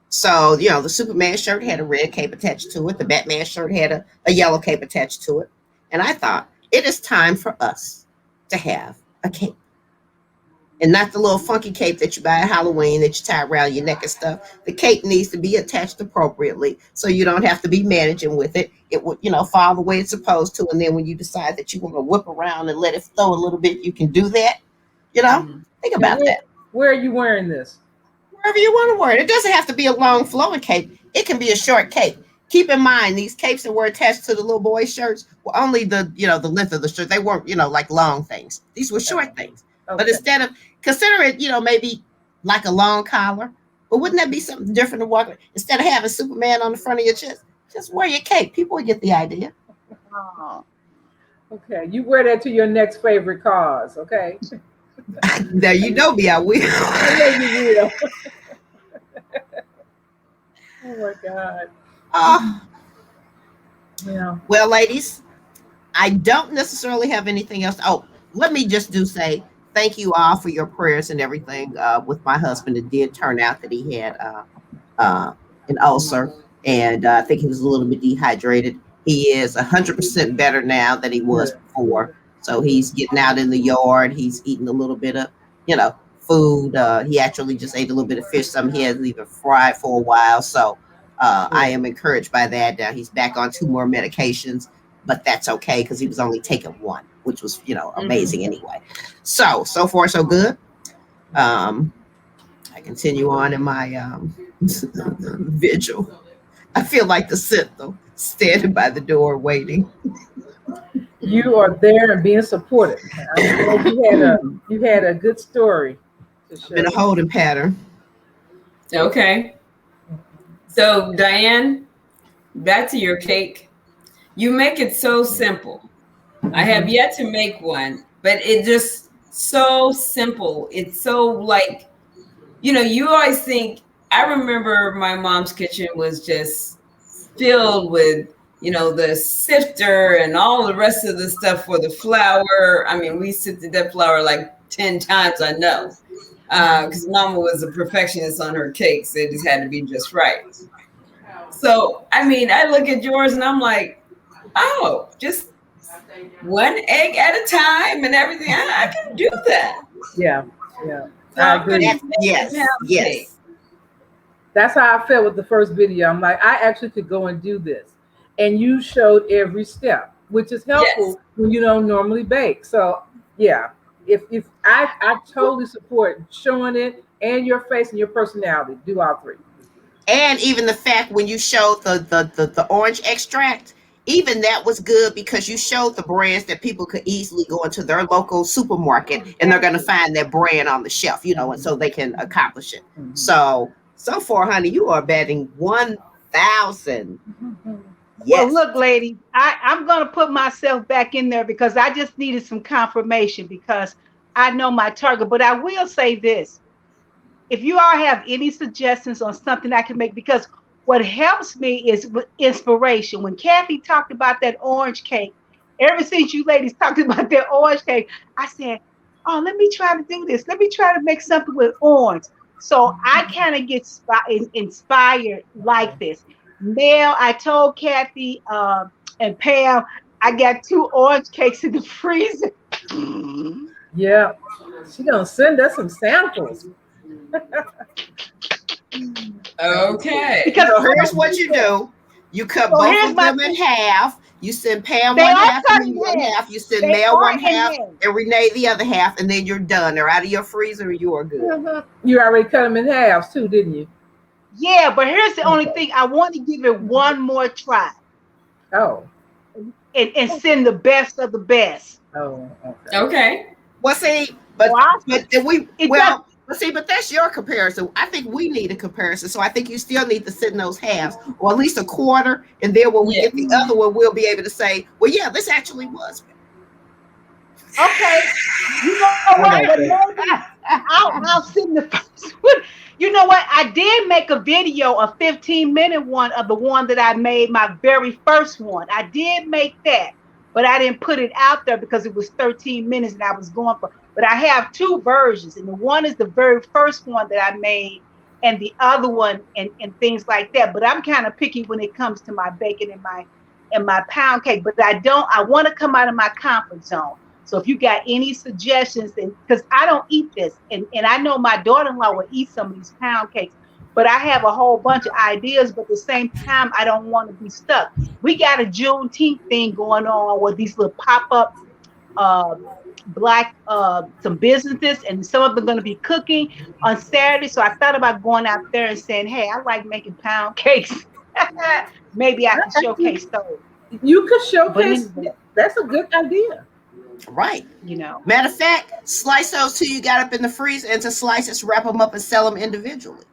So, the Superman shirt had a red cape attached to it. The Batman shirt had a yellow cape attached to it. And I thought, it is time for us to have a cape. And not the little funky cape that you buy at Halloween that you tie around your neck and stuff. The cape needs to be attached appropriately so you don't have to be managing with it. It would, fall the way it's supposed to. And then when you decide that you want to whip around and let it flow a little bit, you can do that. Think about that. Where are you wearing this? Wherever you want to wear it. It doesn't have to be a long flowing cape. It can be a short cape. Keep in mind, these capes that were attached to the little boys' shirts were only the length of the shirt. They weren't, like long things. These were short things. Okay. But instead of consider it, maybe like a long collar. But wouldn't that be something different to walk? Instead of having Superman on the front of your chest, just wear your cape. People will get the idea. Oh. Okay, you wear that to your next favorite cause, okay? Now you know me, I will. I know you will. Oh my God. Yeah. Well, ladies, I don't necessarily have anything else. Oh, let me just say thank you all for your prayers and everything with my husband. It did turn out that he had an ulcer, and I think he was a little bit dehydrated. He is 100% better now than he was before. So he's getting out in the yard. He's eating a little bit of, food. He actually just ate a little bit of fish. Some he hasn't even fried for a while. So I am encouraged by that. Now he's back on 2 more medications, but that's okay because he was only taking 1, which was, amazing anyway. So far, so good. I continue on in my vigil. I feel like the sentinel standing by the door waiting. You are there and being supported. I'm glad you had a good story to share. Been a holding pattern. Okay. So Diane, back to your cake. You make it so simple. I have yet to make one, but it just so simple. It's so like, you always think, I remember my mom's kitchen was just filled with, the sifter and all the rest of the stuff for the flour. I mean, we sifted that flour like 10 times, I know, because Mama was a perfectionist on her cakes. It just had to be just right. So, I mean, I look at yours and I'm like, oh, just 1 egg at a time and everything. I can do that. Yeah. So I agree. Yes. That's how I felt with the first video. I'm like, I actually could go and do this. And you showed every step, which is helpful Yes. when you don't normally bake. So yeah, if I totally support showing it and your face and your personality. Do all three. And even the fact when you showed the orange extract, even that was good because you showed the brands that people could easily go into their local supermarket and they're going to find that brand on the shelf, you know, and so they can accomplish it. So far, honey, you are batting 1,000. Yes. Well, look, ladies, I'm going to put myself back in there because I just needed some confirmation because I know my target. But I will say this. If you all have any suggestions on something I can make, because what helps me is with inspiration. When Kathy talked about that orange cake, ever since you ladies talked about that orange cake, I said, oh, let me try to do this. Let me try to make something with orange. So I kind of get inspired like this. Now, I told Kathy and Pam, I got 2 orange cakes in the freezer. Yeah, she gonna send us some samples. Okay. Because So here's what you do. You cut both of them in half. You send Pam They one are half cut and in me one half. half. You send They Mel are one in half half. and Renee the other half, and then you're done. They're out of your freezer and you are good. You already cut them in halves too, didn't you? Yeah, but here's the only thing. I want to give it one more try Oh. and send the best of the best. Oh, okay. Okay. Well, see, but Wow. then we It well, but see, but that's your comparison. I think we need a comparison, so I think you still need to send those halves, or at least a quarter, and then when we Yeah. get the other one, we'll be able to say, well, yeah, this actually was. Okay. You know what? But maybe I'll send the first one. You know what? I did make a video, a 15-minute one of the one that I made, my very first one. I did make that, but I didn't put it out there because it was 13 minutes and I was going for. But I have 2 versions, and the one is the very first one that I made, and the other one and things like that. But I'm kind of picky when it comes to my bacon and my pound cake. But I want to come out of my comfort zone. So if you got any suggestions, and because I don't eat this, and I know my daughter-in-law will eat some of these pound cakes, but I have a whole bunch of ideas, but at the same time, I don't want to be stuck. We got a Juneteenth thing going on with these little pop-up black some businesses, and some of them going to be cooking on Saturday. So I thought about going out there and saying, hey, I like making pound cakes. Maybe I can showcase those. You could showcase. Anyway, That's a good idea. Right. you know. Matter of fact, slice those 2 you got up in the freezer into slices, wrap them up, and sell them individually.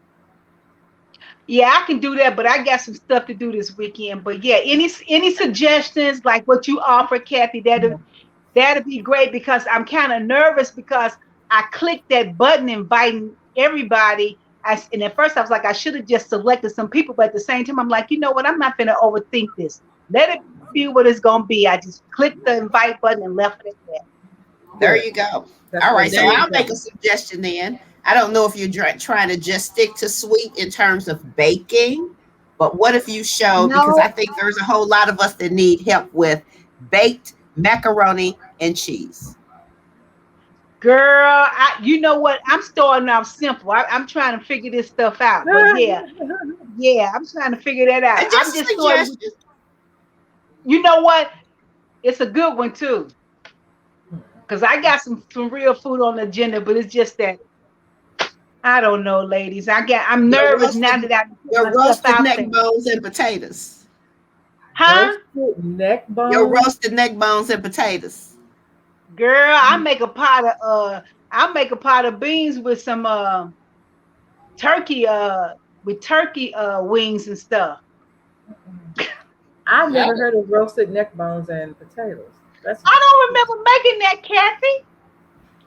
Yeah, I can do that, but I got some stuff to do this weekend. But yeah, any suggestions like what you offer, Kathy? That'd be great because I'm kind of nervous because I clicked that button inviting everybody. And at first I was like, I should have just selected some people, but at the same time, I'm like, you know what? I'm not going to overthink this. Let it be what it's going to be. I just clicked the invite button and left it at that. There you go. That's All right, there so you I'll go. make a suggestion then. I don't know if you're trying to just stick to sweet in terms of baking, but what if you showed, because No. I think there's a whole lot of us that need help with baked macaroni and cheese. Girl, you know what? I'm starting out simple. I'm trying to figure this stuff out. But yeah, I'm trying to figure that out. And just I'm a just starting. suggestion. You know what? It's a good one too. Because I got some real food on the agenda, but it's just that I don't know, ladies. I'm nervous now that I put Your myself roasted out neck there. bones and potatoes. Huh? Roasted neck bones. Your roasted neck bones and potatoes. Girl, I make a pot of beans with some turkey wings and stuff. I've never heard of roasted neck bones and potatoes. I don't remember making that, Kathy.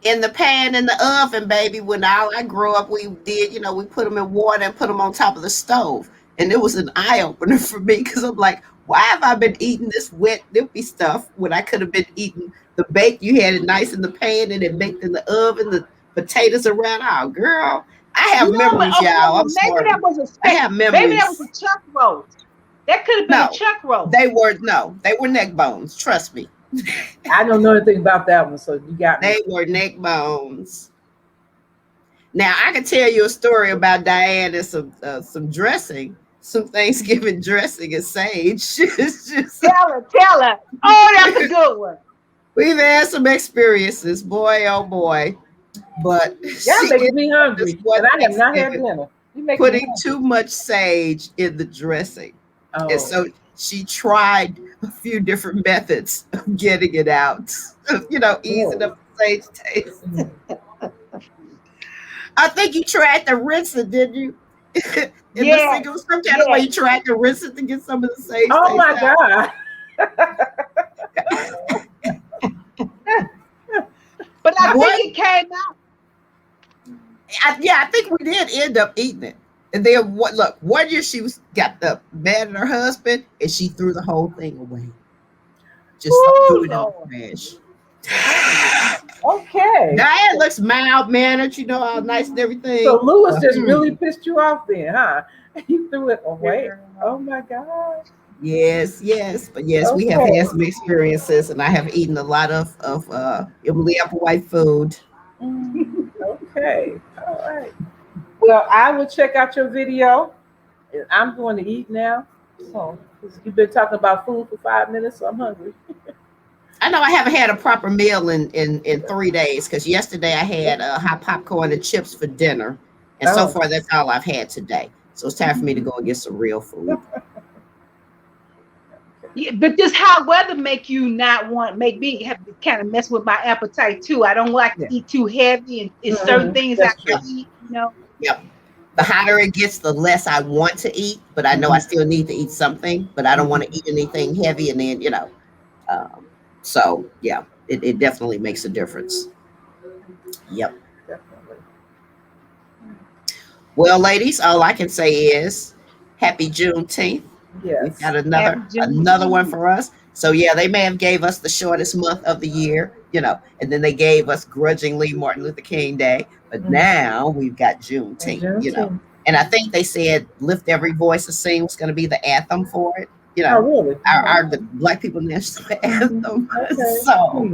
In the pan in the oven, baby. When I grew up, we did, we put them in water and put them on top of the stove. And it was an eye opener for me because I'm like, why have I been eating this wet, nippy stuff when I could have been eating the bake? You had it nice in the pan and it baked in the oven, the potatoes around. Oh, girl, I have memories, y'all. I'm maybe sorry. that was a I have memories. Maybe that was a chuck roast. That could have been a chuck roast. They were neck bones. Trust me. I don't know anything about that one, so you got me. They were neck bones. Now I can tell you a story about Diane and some dressing, some Thanksgiving dressing and sage. It's just, Tell her. Oh, that's a good one. we've had some experiences, boy, oh boy. But Y'all she making me ended up this hungry, one and I have not had Thanksgiving dinner. You making me putting hungry. too much sage in the dressing. And Oh, so she tried a few different methods of getting it out, easing up the sage taste. I think you tried to rinse it, didn't you? In the Yes, sink, it was some kind of way yes. you tried to rinse it to get some of the sage oh taste my out. God. But I What? think it came out. I think we did end up eating it. And then what? Look, one year she got the mad at her husband, and she threw the whole thing away. Just threw Ooh, it in Lord. the trash. Okay. Diane looks mild mannered, all nice and everything. So Lewis just But, really pissed you off then, huh? You threw it away. Oh my God. yes, but yes, we have Okay. had some experiences, and I have eaten a lot of Emily Applewhite food. Okay. All right. Well, I will check out your video. And I'm going to eat now. So 'cause you've been talking about food for 5 minutes, so I'm hungry. I know I haven't had a proper meal in 3 days because yesterday I had hot popcorn and chips for dinner, and so Oh. far that's all I've had today. So it's time for me to go and get some real food. Yeah, but this hot weather make me have to kind of mess with my appetite too. I don't like to eat too heavy, and it's certain things I That's true. can eat. Yep. The hotter it gets, the less I want to eat, but I know I still need to eat something, but I don't want to eat anything heavy, and then so yeah, it definitely makes a difference. Yep. Definitely. Well, ladies, all I can say is happy Juneteenth. We've Yes. got another one for us. So yeah, they may have gave us the shortest month of the year, and then they gave us grudgingly Martin Luther King Day, but now we've got Juneteenth. And I think they said "Lift Every Voice and Sing" was going to be the anthem for it. Oh, really? The Black People National Anthem. Okay. So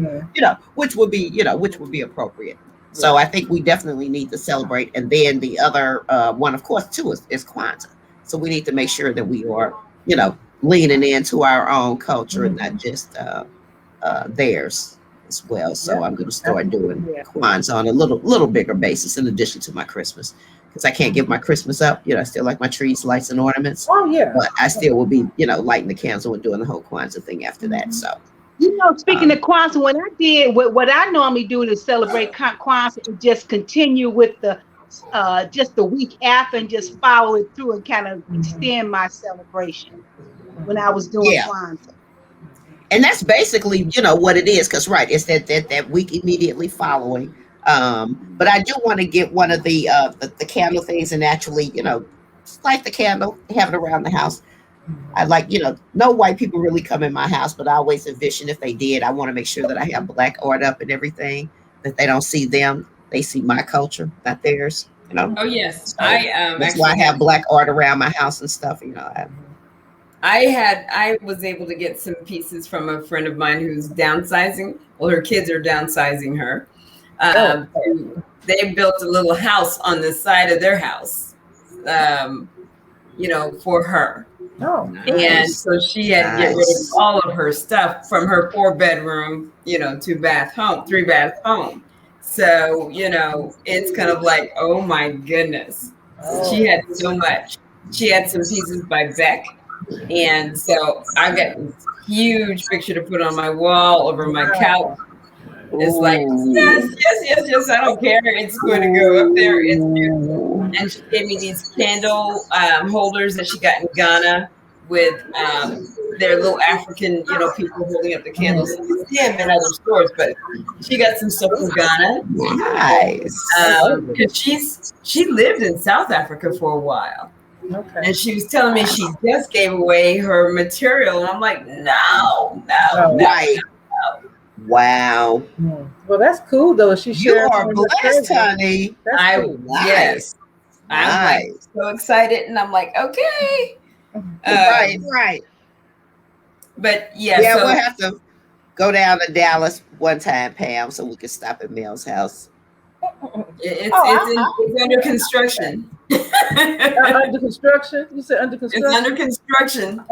which would be appropriate. So I think we definitely need to celebrate. And then the other one, of course, too, is Kwanzaa. So we need to make sure that we are, leaning into our own culture and not just theirs as well. So I'm going to start doing Kwanzaa on a little bigger basis in addition to my Christmas, because I can't give my Christmas up. I still like my trees, lights, and ornaments. Oh yeah. But I still will be, lighting the candles and doing the whole Kwanzaa thing after that. So. Speaking of Kwanzaa, when I did what I normally do to celebrate Kwanzaa and just continue with the just the week after and just follow it through and kind of extend my celebration when I was doing Kwanzaa. And that's basically, what it is, because it's that week immediately following. But I do want to get one of the candle things and actually, light the candle, have it around the house. I like, no white people really come in my house, but I always envision if they did, I want to make sure that I have black art up and everything, that they don't see them. They see my culture, not theirs, Oh yes. So that's why I have black art around my house and stuff, I was able to get some pieces from a friend of mine who's downsizing. Well, her kids are downsizing her. They built a little house on the side of their house, for her. Oh, nice. And so she had to get rid of all of her stuff from her 4-bedroom, 2-bath home, 3-bath home. So, it's kind of like, oh my goodness. She had so much. She had some pieces by Beck. And so I got this huge picture to put on my wall over my couch. It's like, yes, I don't care. It's going to go up there. It's beautiful. And she gave me these candle holders that she got in Ghana with their little African, people holding up the candles. You see them in other stores, but she got some stuff from Ghana. Nice. Because she lived in South Africa for a while. Okay. And she was telling me she just gave away her material. And I'm like, no. Right. Wow. Well, that's cool though. You are blessed, honey. That's cool. Yes. I'm like so excited, and I'm like, okay. Right. But we'll have to go down to Dallas one time, Pam, so we can stop at Mel's house. It's under construction. Under construction? You said under construction? It's under construction.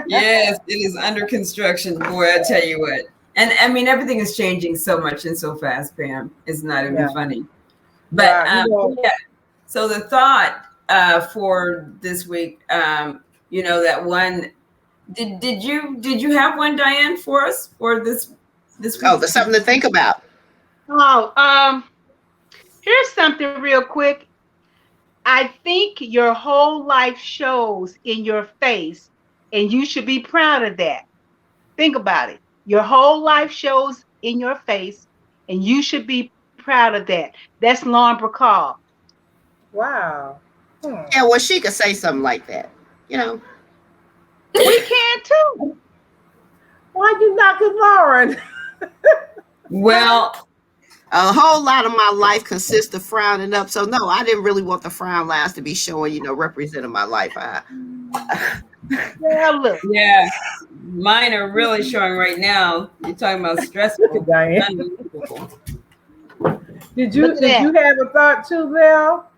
Yes, it is under construction. Boy, I tell you what. And I mean, everything is changing so much and so fast, Pam. It's not even funny. But yeah. So the thought for this week, that one. Did you have one, Diane, for us for this week? Oh, there's something to think about. Oh, here's something real quick. I think your whole life shows in your face, and you should be proud of that. Think about it. Your whole life shows in your face, and you should be proud of that. That's Lauren Bacall. Wow. Yeah, well, she could say something like that. We can too. Why you knocking Lauren? Well, a whole lot of my life consists of frowning up. So no, I didn't really want the frown lines to be showing, representing my life. Yeah, look. Yeah, mine are really showing right now. You're talking about stressful. Diane. Did you have a thought too, Mel?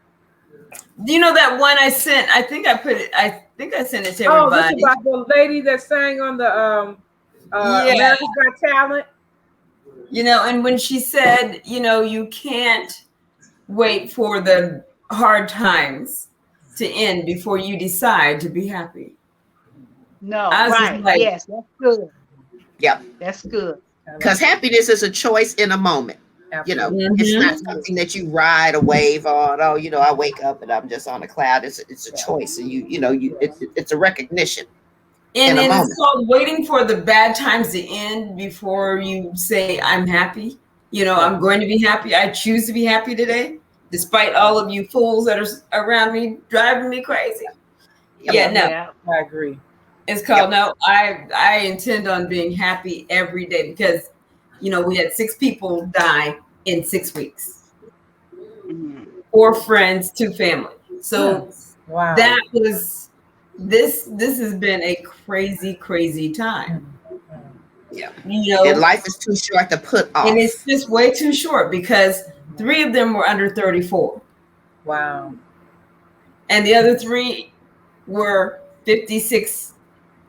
You know that one I sent? I think I sent it to everybody. Oh, this is about the lady that sang on the America's Got Talent. And when she said, you can't wait for the hard times to end before you decide to be happy. No, right. Yes, that's good. Yeah. That's good. Because happiness is a choice in a moment. Absolutely. It's not something that you ride a wave on. Oh, I wake up and I'm just on a cloud. It's a choice, and it's a recognition. And it's called waiting for the bad times to end before you say I'm happy. I'm going to be happy. I choose to be happy today, despite all of you fools that are around me driving me crazy. I agree. It's called no. I intend on being happy every day because we had 6 people die in 6 weeks. 4 friends, 2 family. So wow. That was this has been a crazy time. Yeah. And life is too short to put off. And it's just way too short because 3 of them were under 34. Wow. And the other 3 were 56,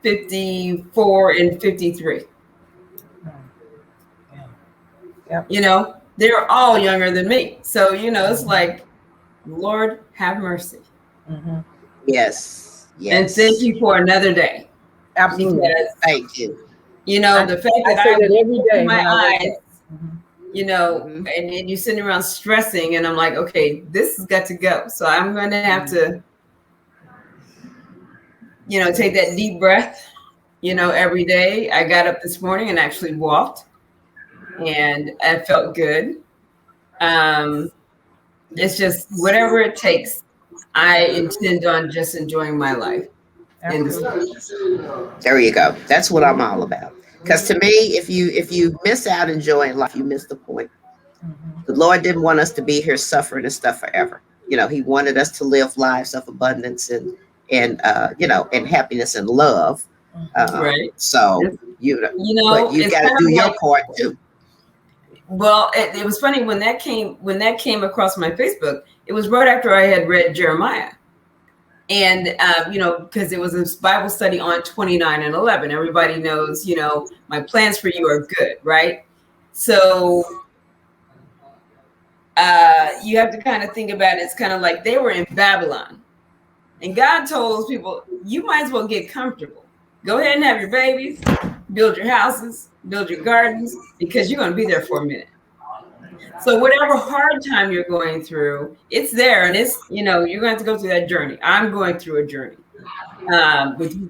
54, and 53. Yep. They're all younger than me. So, it's like, Lord, have mercy. Mm-hmm. Yes. And thank you for another day. Absolutely. Because, thank you. The fact that I every day my eyes, mm-hmm. and you're sitting around stressing, and I'm like, okay, this has got to go. So I'm going to have to, take that deep breath, every day. I got up this morning and actually walked. And I felt good. It's just whatever it takes. I intend on just enjoying my life. There you go. That's what I'm all about. Because to me, if you miss out enjoying life, you miss the point. Mm-hmm. The Lord didn't want us to be here suffering and stuff forever. He wanted us to live lives of abundance and happiness and love. Right. So but you got to do your part too. Well, it was funny when that came across my Facebook. It was right after I had read Jeremiah, and because it was a Bible study on 29 and 11. Everybody knows, my plans for you are good, right? So you have to kind of think about it. It's kind of like they were in Babylon, and God told those people, you might as well get comfortable. Go ahead and have your babies, build your houses, build your gardens, because you're going to be there for a minute. So whatever hard time you're going through, it's there, and it's, you're going to have to go through that journey. I'm going through a journey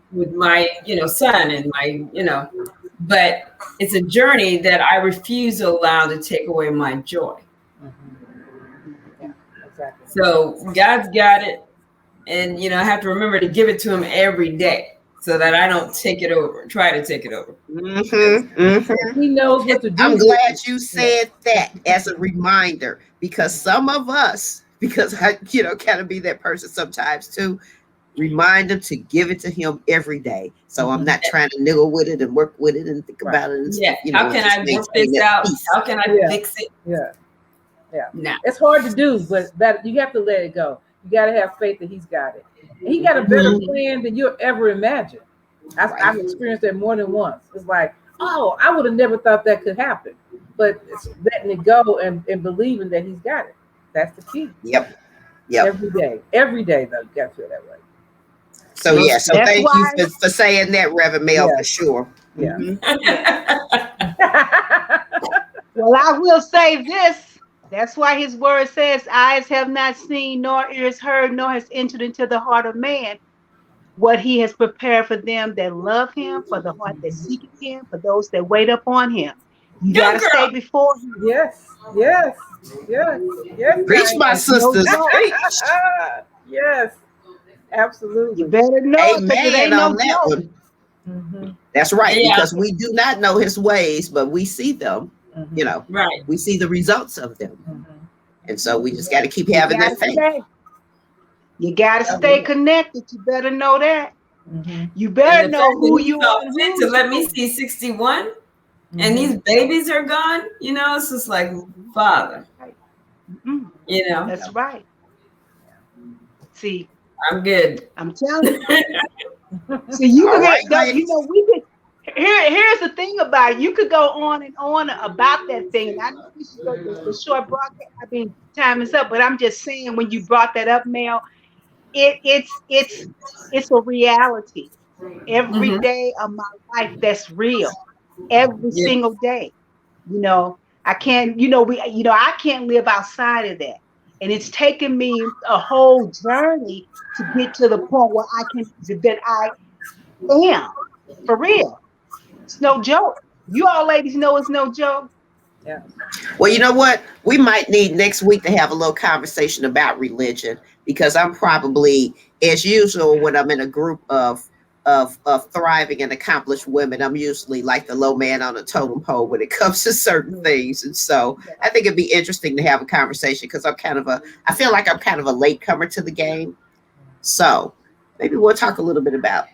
with my, son and my, but it's a journey that I refuse to allow to take away my joy. Mm-hmm. Yeah, exactly. So God's got it, and I have to remember to give it to him every day, so that I don't try to take it over. Mm-hmm, mm-hmm. He knows what to do. I'm glad you said that as a reminder, because some of us, because I, kind of be that person sometimes too, remind them to give it to him every day. So I'm not trying to niggle with it and work with it and think about it. And yeah. stuff, How can I work this out? How can I fix it? Yeah. Yeah. No. It's hard to do, but that you have to let it go. You got to have faith that he's got it. And he got a better plan than you'll ever imagine. I've experienced that more than once. It's like, oh, I would have never thought that could happen. But it's letting it go and believing that he's got it. That's the key. Yep. Every day. Every day, though, you got to feel that way. So yeah, so That's thank why- you for saying that, Reverend Mel, Yeah. for sure. Yeah. Well, I will say this. That's why his word says, eyes have not seen, nor ears heard, nor has entered into the heart of man what he has prepared for them that love him, for the heart that seeketh him, for those that wait upon him. You got to girl. stay before him. Yes. Yes. Yes. Yes. Preach, guys. my sisters. joke. Preach. Yes. Absolutely. You better know it, 'cause it ain't Amen no on that joke. one. Mm-hmm. That's right, Yeah. because we do not know his ways, but we see them. Mm-hmm. You know, Right. we see the results of them, Mm-hmm. and so we just got to keep having that faith. You got to stay connected. You better know that. Mm-hmm. You better And the know fact who that he you saw are. and fit who to you let me are. see 61, and these babies are gone. You know, it's just like, Father. Mm, You know, That's right. See, I'm good. I'm telling you. See, you All could right, get, ladies. you know, we could. Here's the thing about it. You could go on and on about that thing. And I know we should go the short broadcast. I mean, time is up, but I'm just saying when you brought that up, Mel, it's a reality. Every Mhm. day of my life, that's real. Every Yeah. single day. You know, I can't. I can't live outside of that. And it's taken me a whole journey to get to the point where that I am for real. It's no joke. You all ladies know it's no joke. Yeah. Well, you know what? We might need next week to have a little conversation about religion, because I'm probably, as usual, when I'm in a group of thriving and accomplished women, I'm usually like the low man on a totem pole when it comes to certain things. And so I think it'd be interesting to have a conversation, because I feel like I'm kind of a latecomer to the game. So maybe we'll talk a little bit about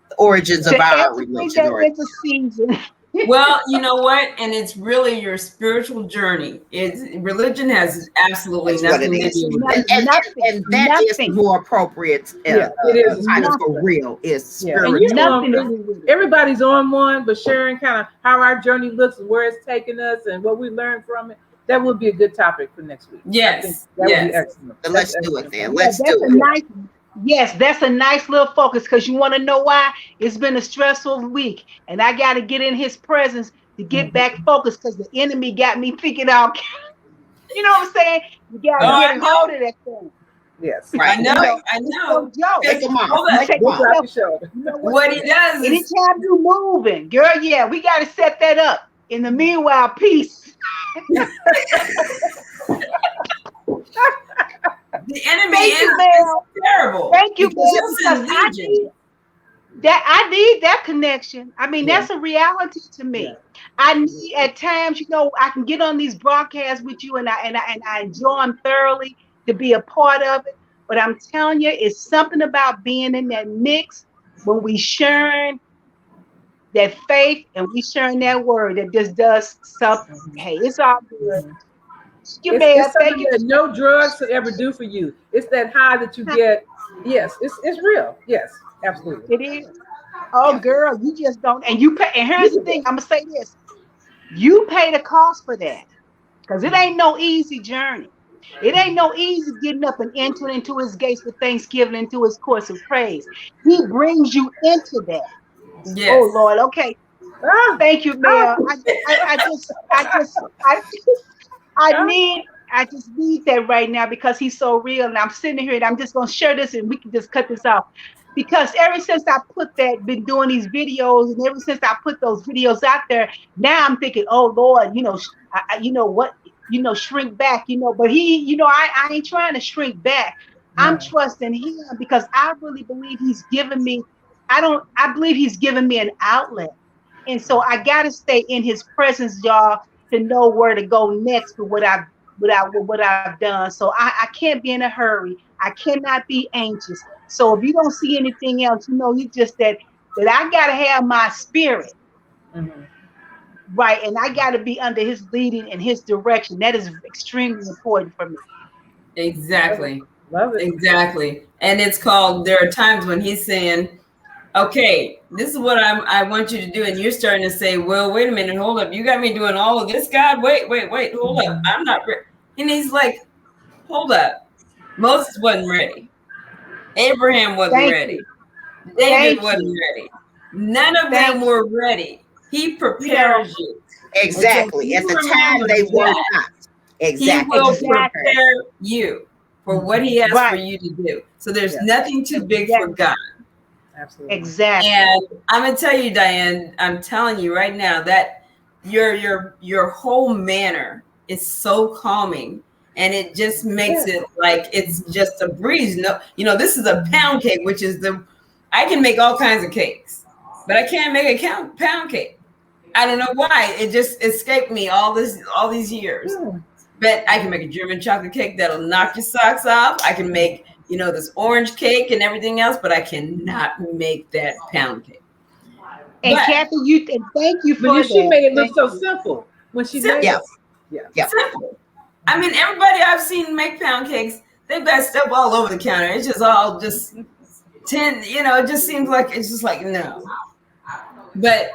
the origins of To our everything religion. that Or is a season. Well, you know what? And it's really your spiritual journey. Religion has absolutely That's what nothing it to is. do with it. And that is Nothing. more appropriate Yeah, it is. title for Nothing. real is Yeah. spiritual. And you know, Nothing to do with it. everybody's on one, but sharing kind of how our journey looks and where it's taken us and what we learned from it. That would be a good topic for next week. I think Yes. that would be Yes. excellent. So let's That's do it excellent. then. Yeah, Let's that's do a it. nice. Yes, that's a nice little focus, because you want to know why? It's been a stressful week, and I got to get in His presence to get back focused, because the enemy got me thinking out. You know what I'm saying? You got to Oh, get I a know. hold of that thing. Yes. Right. I know. Right. I It's know. no joke. Take them off. Hold on. Take Take them Look off. out your shoulder. You know What he does is, Anytime you moving, girl, yeah, we got to set that up. In the meanwhile, peace. the enemy Thank you, is Mel. terrible. Thank you, because Mel, he'll because send I legion. need that connection. I mean, Yeah. that's a reality to me. Yeah. I need at times, I can get on these broadcasts with you, and I enjoy them thoroughly to be a part of it. But I'm telling you, it's something about being in that mix when we sharing that faith and we sharing that word that just does something. Hey, it's all good. You It's Mel, thank something you. that no drugs could ever do for you. It's that high that you get. Yes, it's real. Yes, absolutely. It is. Oh, girl, you just don't. And you pay. And here's the thing. I'm gonna say this: you pay the cost for that, because it ain't no easy journey. It ain't no easy getting up and entering into His gates with thanksgiving, into His courts of praise. He brings you into that. Yes. Oh Lord. Okay. Ah, Thank you, Mel. I just need that right now, because He's so real. And I'm sitting here and I'm just gonna share this, and we can just cut this off. Because ever since I been doing these videos, and ever since I put those videos out there, now I'm thinking, oh Lord, you know what, shrink back, but I ain't trying to shrink back. I'm no. trusting Him, because I really believe He's given me, I believe He's given me an outlet. And so I gotta stay in His presence, y'all, to know where to go next with what I've done. So I can't be in a hurry. I cannot be anxious. So if you don't see anything else, you just that I gotta have my spirit. Mhm. right, and I got to be under his leading and his direction. That is extremely important for me. Exactly. Love it. Exactly. And it's called, there are times when he's saying, okay, this is what I want you to do. And you're starting to say, well, wait a minute, hold up. You got me doing all of this, God? Wait, hold up. I'm not ready. And he's like, hold up. Moses wasn't ready. Abraham wasn't ready. David wasn't ready. None of them were ready. He prepares you. Exactly. At the time they were not. Exactly. He will prepare you for what he has for you to do. So there's nothing too big for God. Absolutely. Exactly. And I'm gonna tell you, Diane, I'm telling you right now that your whole manner is so calming, and it just makes it like it's just a breeze. No, you know, this is a pound cake, which is I can make all kinds of cakes, but I can't make a pound cake. I don't know why. It just escaped me all these years. But I can make a German chocolate cake that'll knock your socks off. I can make, you know, this orange cake and everything else, but I cannot make that pound cake. And Kathy, thank you for that. She made it look so simple when she made it. Yeah. Simple. I mean, everybody I've seen make pound cakes, they've got stuff all over the counter. It's just all just 10, you know, it just seems like it's just like, no. But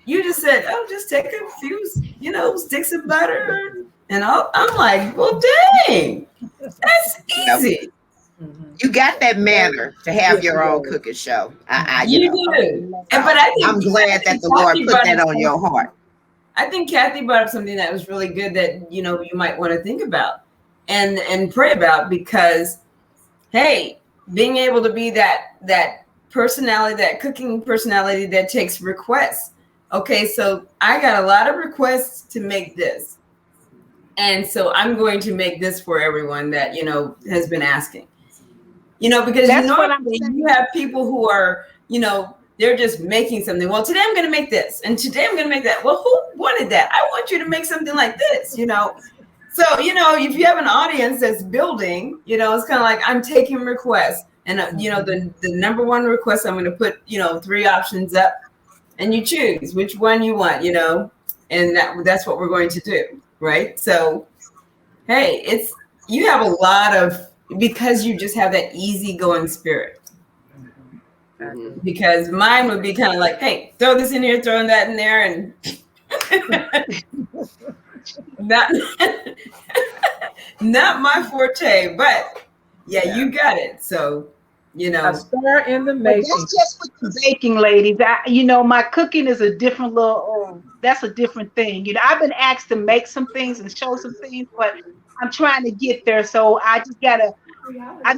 you just said, oh, just take a few, you know, sticks of butter. And I'm like, well, dang, that's easy. You got that manner to have your own cooking show. You do. But I'm glad that the Lord put that on your heart. I think Kathy brought up something that was really good that, you know, you might want to think about and pray about, because, hey, being able to be that personality, that cooking personality that takes requests. Okay, so I got a lot of requests to make this. And so I'm going to make this for everyone that, you know, has been asking. You know, because you have people who are, you know, they're just making something. Well, today I'm going to make this, and today I'm going to make that. Well, who wanted that? I want you to make something like this, you know. So, you know, if you have an audience that's building, you know, it's kind of like I'm taking requests. And, you know, the number one request, I'm going to put, you know, 3 options up, and you choose which one you want, you know, and that's what we're going to do. Right. So, hey, you have a lot of, because you just have that easygoing spirit. Because mine would be kind of like, hey, throw this in here, throwing that in there, and not my forte, but you got it. So, you know, a star in the making. That's just with the baking, ladies. You know, my cooking is a different that's a different thing. You know, I've been asked to make some things and show some things, but I'm trying to get there. So I just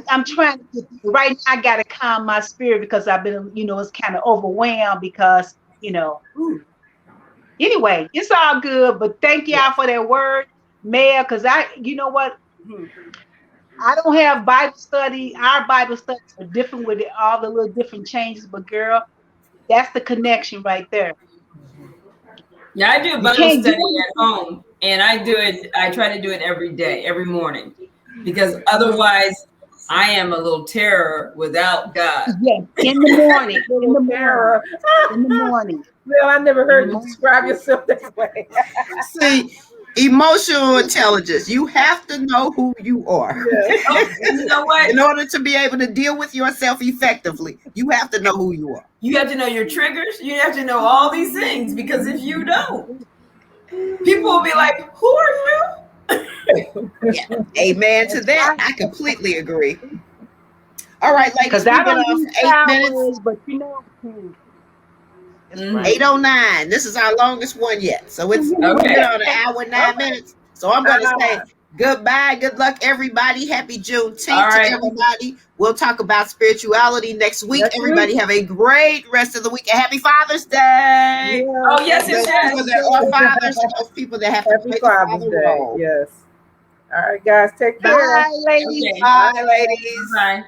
I'm trying to get there. Right now, I gotta calm my spirit because I've been, you know, it's kind of overwhelmed because, you know, anyway, it's all good. But thank y'all for that word, Mayor, because you know what? I don't have Bible study. Our Bible studies are different with all the little different changes, but girl, that's the connection right there. Yeah, I do a Bible study at home, and I try to do it every day, every morning, because otherwise I am a little terror without God. Yes, in the morning, in the morning. Well, I never heard you describe yourself that way. See, emotional intelligence. You have to know who you are. Yeah. You know what? In order to be able to deal with yourself effectively, you have to know who you are. You have to know your triggers. You have to know all these things, because if you don't, people will be like, who are you? Yeah. Amen to that. I completely agree. All right, ladies, we've been off 8 minutes. But you know, 8:09. This is our longest one yet. So we've been on an hour and 9 minutes. So I'm going to say goodbye. Good luck, everybody. Happy Juneteenth to everybody. We'll talk about spirituality next week. Everybody have a great rest of the week. And happy Father's Day. Yeah. Oh, yes. There are fathers, those people that have to play the father role. Yes. All right, guys. Take care. Bye, ladies. Bye, ladies. Bye.